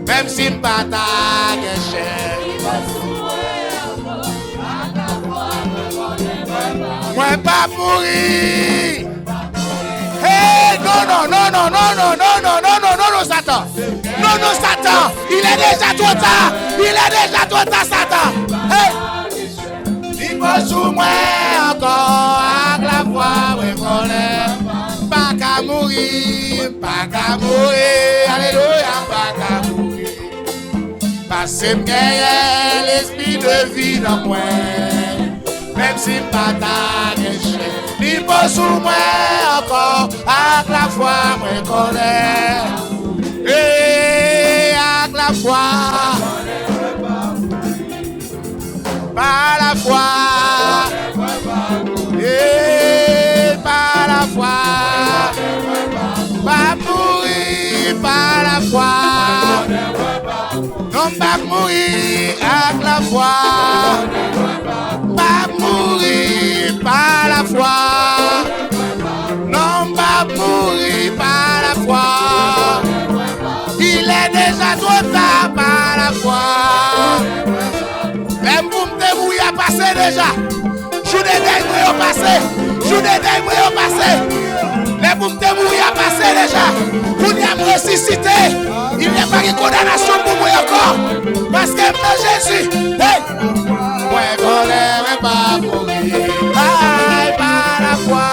Même si pas ta moi pas mourir. Hey, non, Satan. Non, Satan. Il est déjà trop tard, Satan. Hey. Il faut sous moi encore, avec la foi, oui, pas qu'à mourir, alléluia, pas qu'à mourir. Parce que j'ai l'esprit de vie dans moi. Même si pas ta ni pas sous moi encore, avec la foi, moi connais. Et avec la foi, par la foi, et par la foi, pas mourir par la foi, non pas mourir avec la foi. Pas mourir par la foi, non pas mourir par la foi. Il est déjà trop tard par la foi. Même pour me débrouiller à passer déjà. Jour des débrouilles au passé. Les pour me débrouiller à passer déjà. Pour y me ressusciter. Il n'y a pas de condamnation pour moi encore. Parce que Jésus. Hey! Moi, je ne pas mourir. Aïe, par la foi.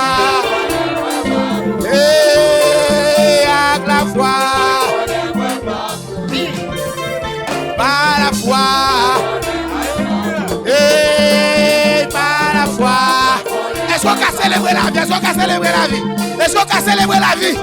Et avec la foi. Par la foi. Et par la foi. Est-ce qu'on a célébré la vie? Est-ce qu'on a célébré la vie? Est-ce qu'on a célébré la vie?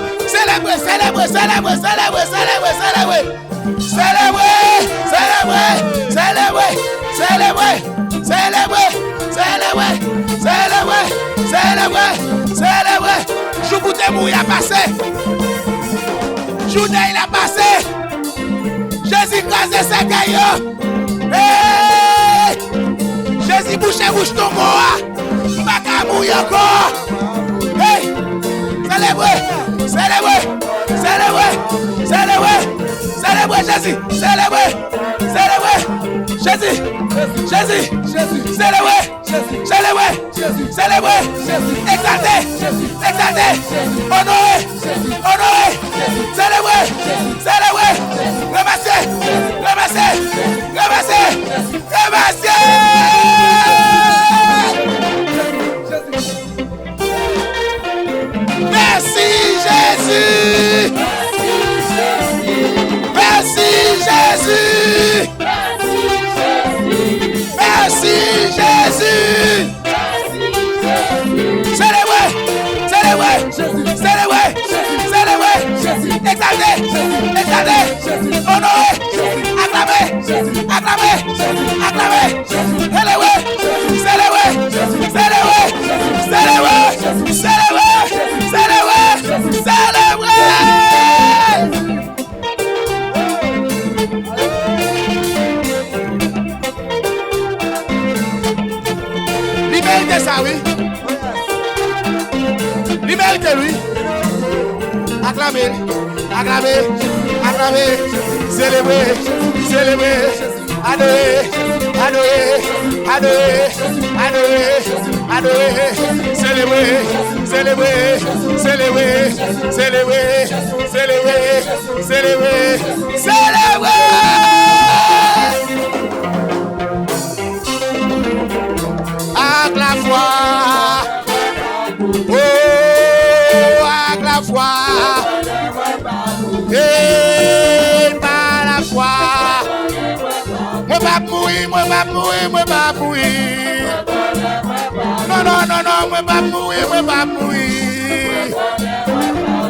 Célébrer. Je vous démouille à passer. Journée il a passé. Jésus crasé ses gaillots. Hey! Jésus bouche ton mot. Pas qu'à mouiller encore. Hey! Célébrez Jésus. Célébrez Jésus. Exaltez. Honorez. Célébrez. Remerciez. Merci Jésus. Célébrez. Exaltez. Honorez. Acclamez. Célébrez. Libérez ça, oui. Libérez lui. Acclamez. Célébrez. Adorez. Célébrez. Avec la foi. Oh. pas mourir, moi pas mourir, moi pas mourir. Non, non, non, non, moi pas mourir, moi pas mourir.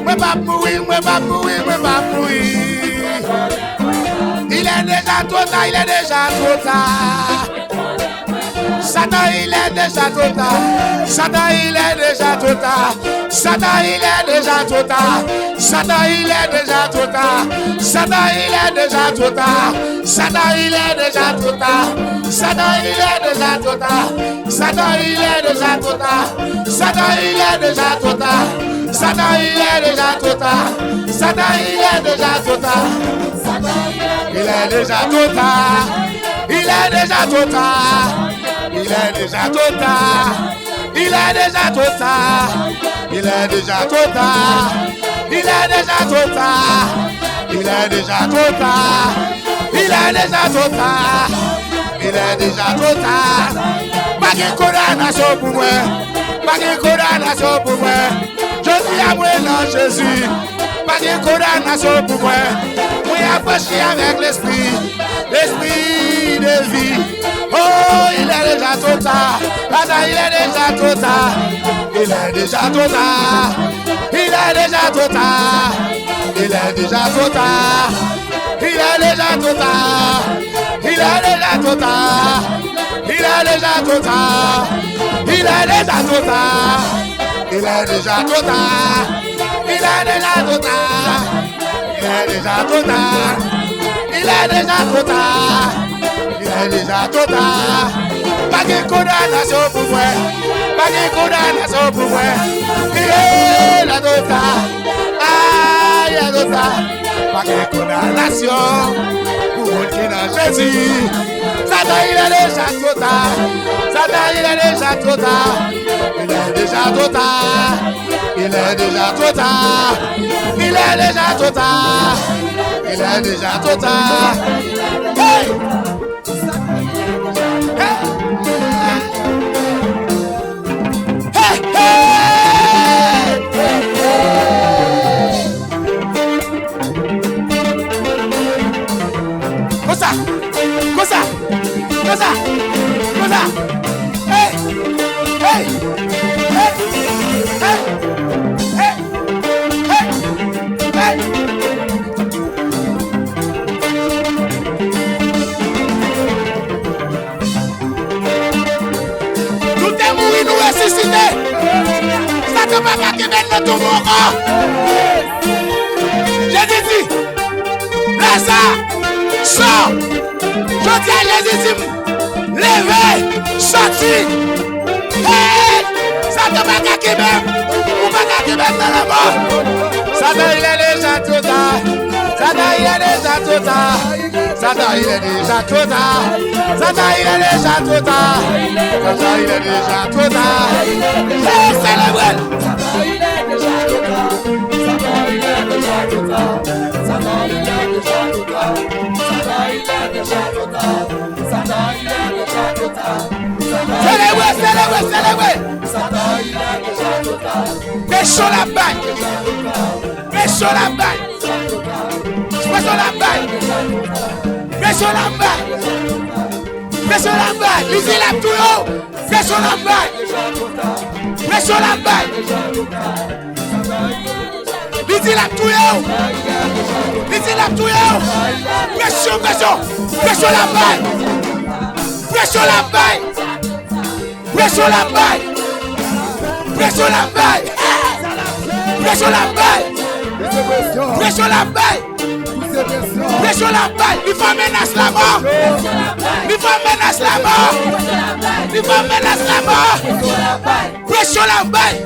Moi pas mourir, moi pas mourir, moi pas mourir. Il est déjà trop tard, il est déjà trop tard. Satan, il est déjà trop tard. Satan, il est déjà trop tard. Satan, il est déjà trop tard. Satan, il est déjà trop tard. Satan, il est déjà trop tard. Satan, il est déjà trop tard. Satan, il est déjà trop tard. Satan, il est déjà trop tard. Satan, il est déjà trop tard. Satan, il est déjà trop tard. Satan, il est déjà trop tard. Il est déjà trop tard. Il est déjà trop tard. Il est déjà trop tard. Il est déjà trop tard. Il est déjà trop tard. Il est déjà trop tard. Il est déjà trop tard. Il est déjà trop tard. Il est déjà trop tard. Pas de condamnation pour moi. Pas de condamnation pour moi. Je dis à moi dans Jésus. Pas de condamnation pour moi. Moi approché avec l'esprit. L'esprit de vie. Oh, il est déjà trop tard. Il est déjà trop tard. Il est déjà trop tard. Il est déjà trop tard. Il est déjà trop tard. Il est déjà trop tard. Il est déjà trop tard. Il est déjà trop tard. Il est déjà trop tard. Il est déjà trop tard. Il est déjà trop tard. Il est déjà trop tard. Il est déjà trop tard. Il est déjà trop tard. Pas de condamnation pour moi. Pas de condamnation pour moi. Il est là trop tard. Ah, il est trop tard. Pas de condamnation pour moi qui dans Jésus. Satan, il est déjà trop tard. Satan, il est déjà trop tard. Il est déjà trop tard. Il est déjà trop tard. Il est déjà trop tard. Il est déjà trop tard. Hey! Hey! Cosa? Cosa? Cosa? Cosa? Hey! Hey! Hey! Hey! Hey! Hey! Hey! Nous t'es mouru, nous ressusciter. Ça te va pas que maintenant tout mon corps. J'ai dit, Lazare, sors. Je dis à Jésus, levez, sorti. Hey! Ça te va pas que même. Ou pas que même dans la mort. Satan, il est déjà trop tard. Satan, il est déjà trop tard. Satan, il est déjà trop tard. Satan, il est déjà trop tard. Satan, il est déjà trop tard. Hey, célébrez.
Satan, il est déjà trop tard. Satan, il est déjà trop tard. Satan, il est déjà trop tard. Satan, il est déjà trop tard. Satan, il est déjà trop tard.
Célébrez, célébrez, célébrez.
Satan, il est déjà trop tard.
Méchant la balle. Méchant la balle. Méchant la balle. Méchant la balle. Méchant la balle. Lisez la tout haut. Méchant la balle. Méchant la balle. Lisez la tout haut. Lisez la tout haut. Méchant, méchant. Méchant la balle. Méchant la balle. Méchant la balle. Méchant la balle. Méchant la balle. Méchant la balle. Méchant la balle. Il faut menacer la mort. Il faut menacer la mort. Il faut menacer la mort. Méchant la balle.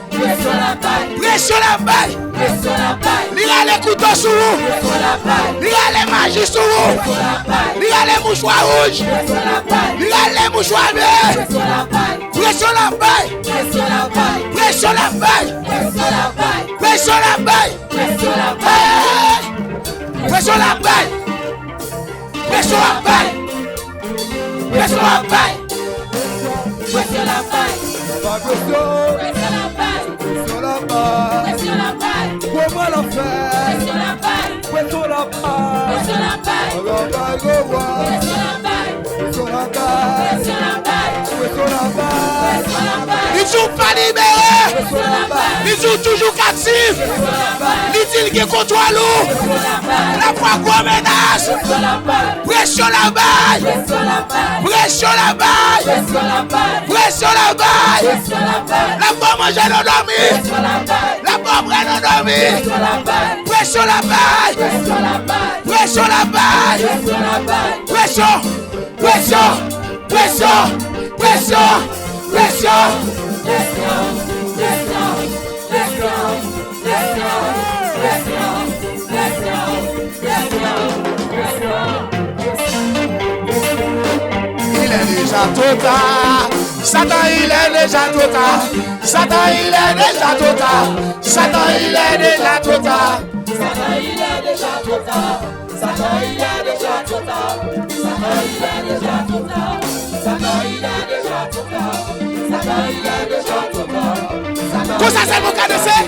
Méchant la balle. Il y a les couteaux sous vous. Il y a les magies sous vous. Il y a les mouchoirs rouges. Il y a les mouchoirs verts. Méchant la balle. Méchant la balle. Méchant la balle. Méchant la balle. Méchant la balle. Méchant la balle.
Méchant la balle.
Comment la faire? Où est-on la part?
toujours pas libéré. Il est toujours captif. Il dit qu'il contrôle nous. La foi qu'on menace. Pression la baille. Pression la baille. Pression la baille. La foi manger nos dormi. La foi prendre nos dormi. Pression la baille. Pression la baille. Pression. Pression. Pression. Pression. Pression. Il est déjà total. Satan, il est déjà total. Satan, il est déjà total. Satan, il est déjà total.
Satan, il est déjà total. Satan, il est déjà total. Satan, il est déjà total. Satan, il est déjà total. Satan, il est déjà total.
Comment ça c'est mon cas de c'est?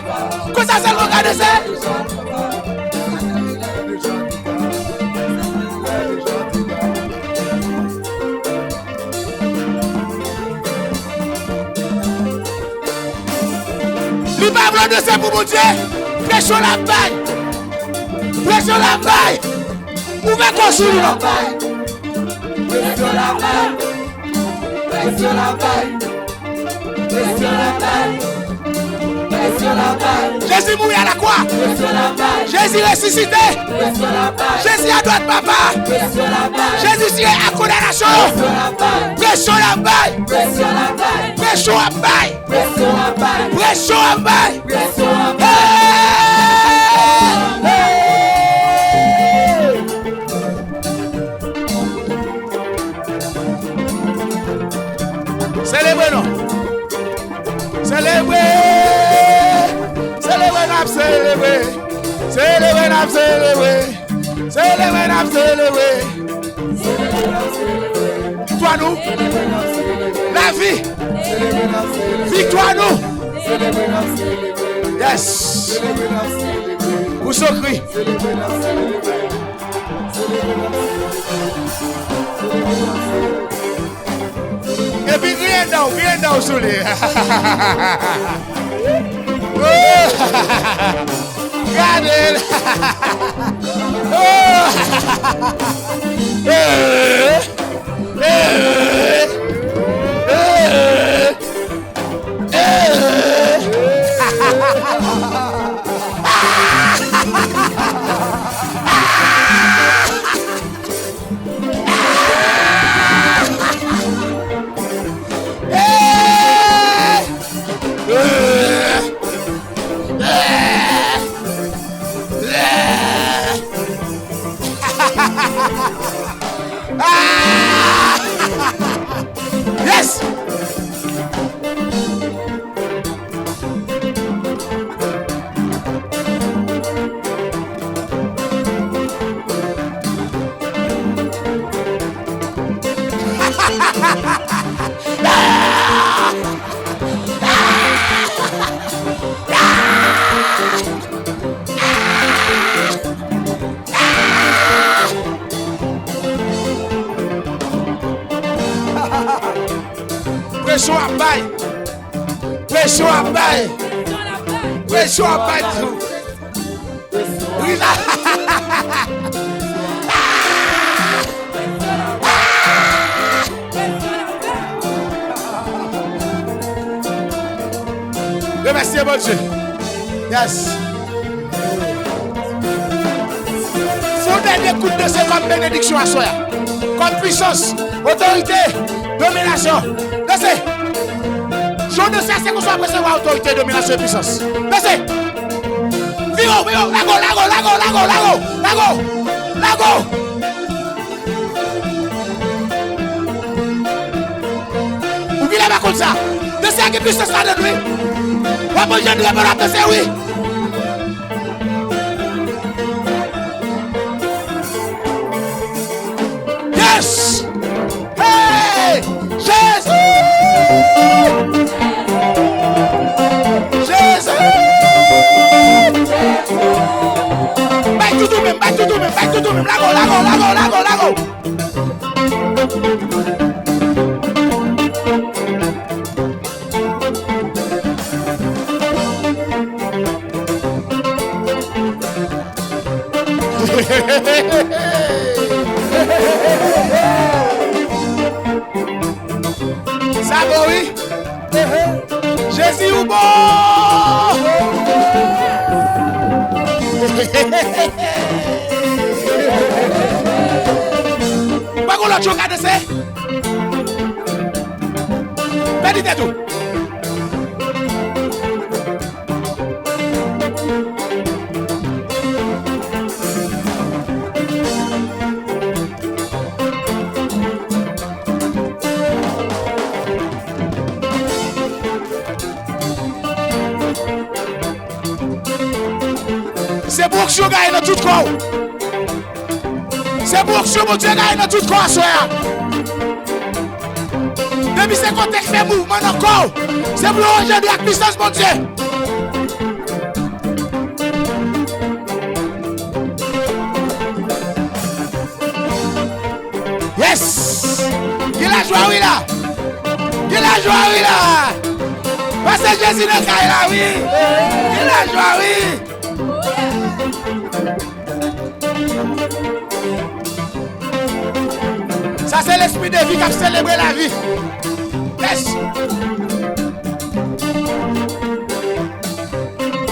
Comment ça c'est mon cas de c'est? Nous parlons de ça pour mon Dieu. Prêchons la baille. Prêchons la baille. Ouvrez construire la baille.
Prêchons la baille. Prêchons la baille. Prêchons la baille. Prêchons la baille.
Jésus mourit à la croix.
Prêchons la baille.
Jésus ressuscité.
Prêchons la baille.
Jésus à droite papa.
Prêchons la baille.
Jésus tiré à condamnation.
Prêchons la baille.
Prêchons la baille.
Prêchons la baille.
Prêchons la baille.
Prêchons la baille.
Prêchons la baille.
Prêchons la baille.
Célébrez non. Célébrez. Célébrez n'a célébré. Célébrez n'a célébré. Célébrez n'a célébré. Victoire nous. La vie. Victoire nous. Yes. Pour ce cri. Et puis rien dans sous les. Regardez. Yes. Prêchons à bail. Prêchons à bail. Prêchons à bail. Oui, là. Remerciez mon Dieu. Yes. Son dernier coup de c'est comme bénédiction à soi. Comme puissance, autorité, domination. Laissez. Je ne sais c'est qu'on soit recevoir autorité, domination et puissance. Laissez. Viro, lago. Oubliez pas comme ça. Laissez que puissance là de lui. On peut jeune révélation de c'est oui. Yes. Hey, Jésus. Baille tout même. Lago. Ah bon, oui. Jésus ou bon. Pas qu'on l'a choqué de ça. Pas dit tout. C'est pour que je gagne dans tout corps. C'est pour que je gagne dans tout corps, soeur. Depuis ce contexte fait mouvement dans le corps, c'est pour engendrer la puissance, mon Dieu. Yes! Qui la joie, oui, là? Qui la joie, oui, là? Parce que Jésus ne gagne là, oui. Qui la joie, oui. Ça c'est l'esprit de vie qui a célébré la vie. Yes.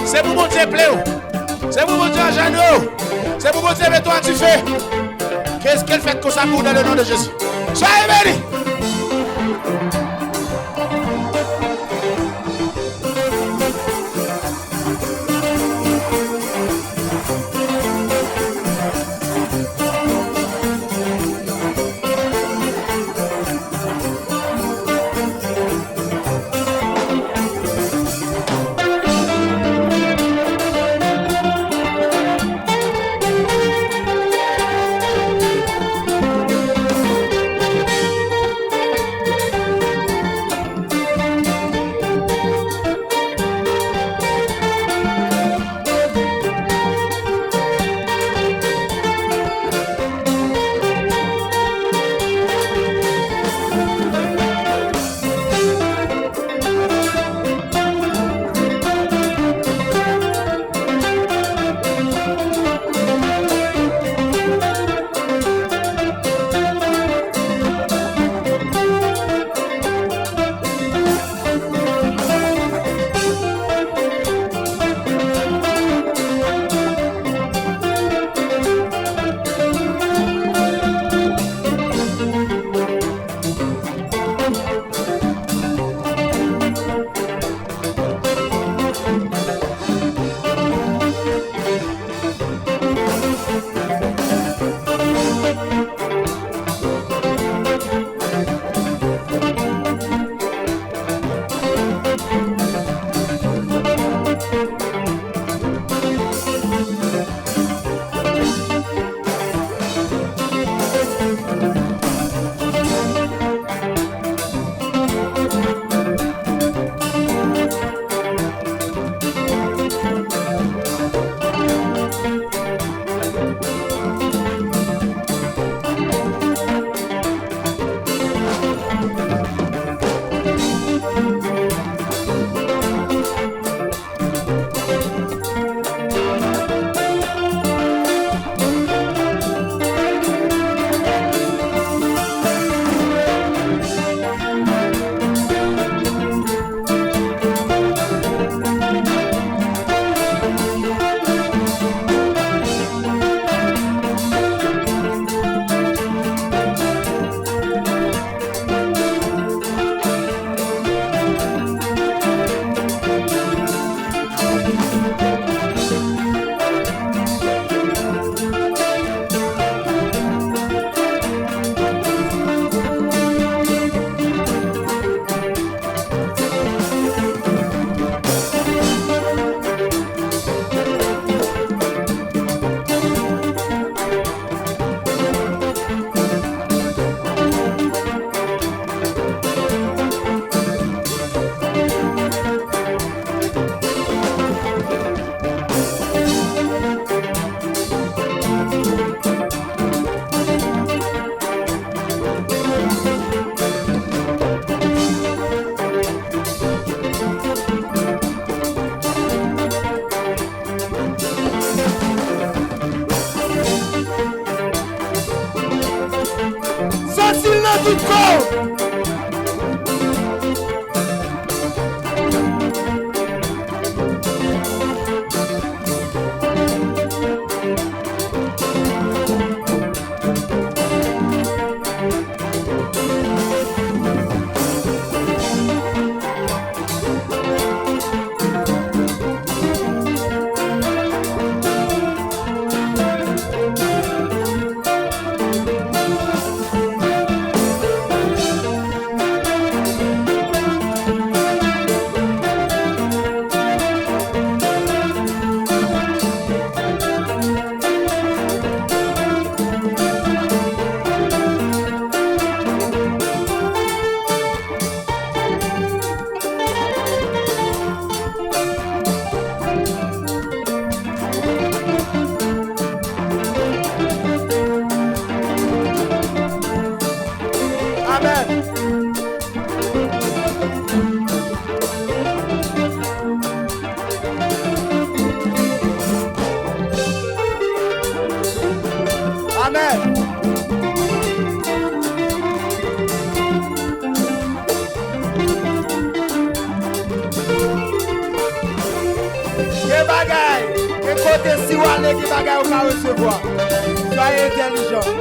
C'est pour mon Dieu plaît. C'est pour mon Dieu engendrer. C'est pour mon Dieu mettre toi tu fais. Qu'est-ce qu'elle fait comme ça pour dans le nom de Jésus? Soyez bénis.
Amen. Amen. Quel bagaille, quel côté si vous allez, quel bagaille vous allez recevoir. Soyez intelligents.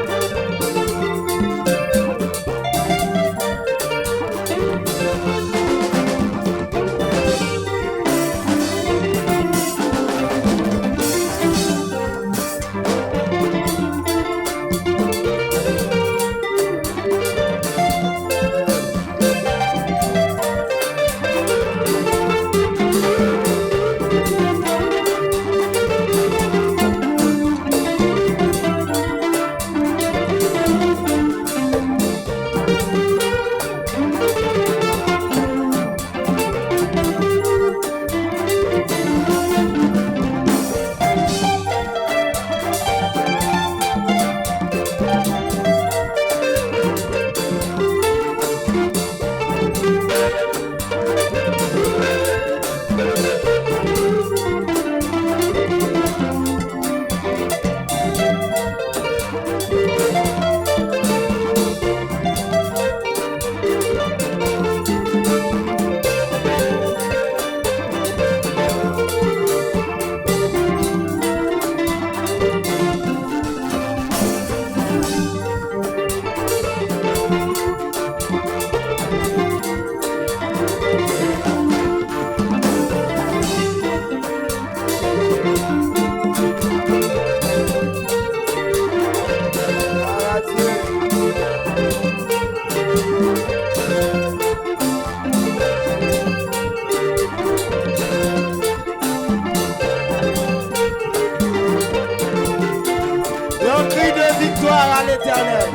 À l'Éternel.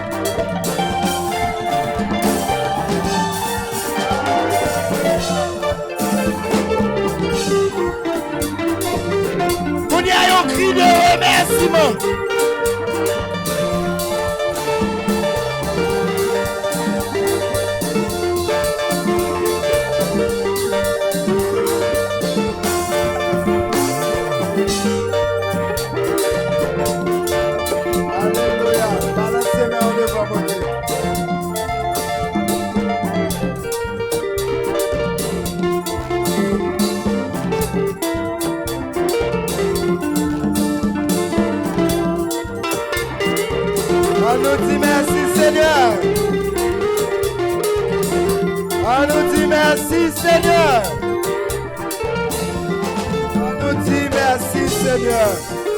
Vous y a un cri de remerciement. On nous dit merci Seigneur. On nous dit merci Seigneur. On nous dit merci Seigneur.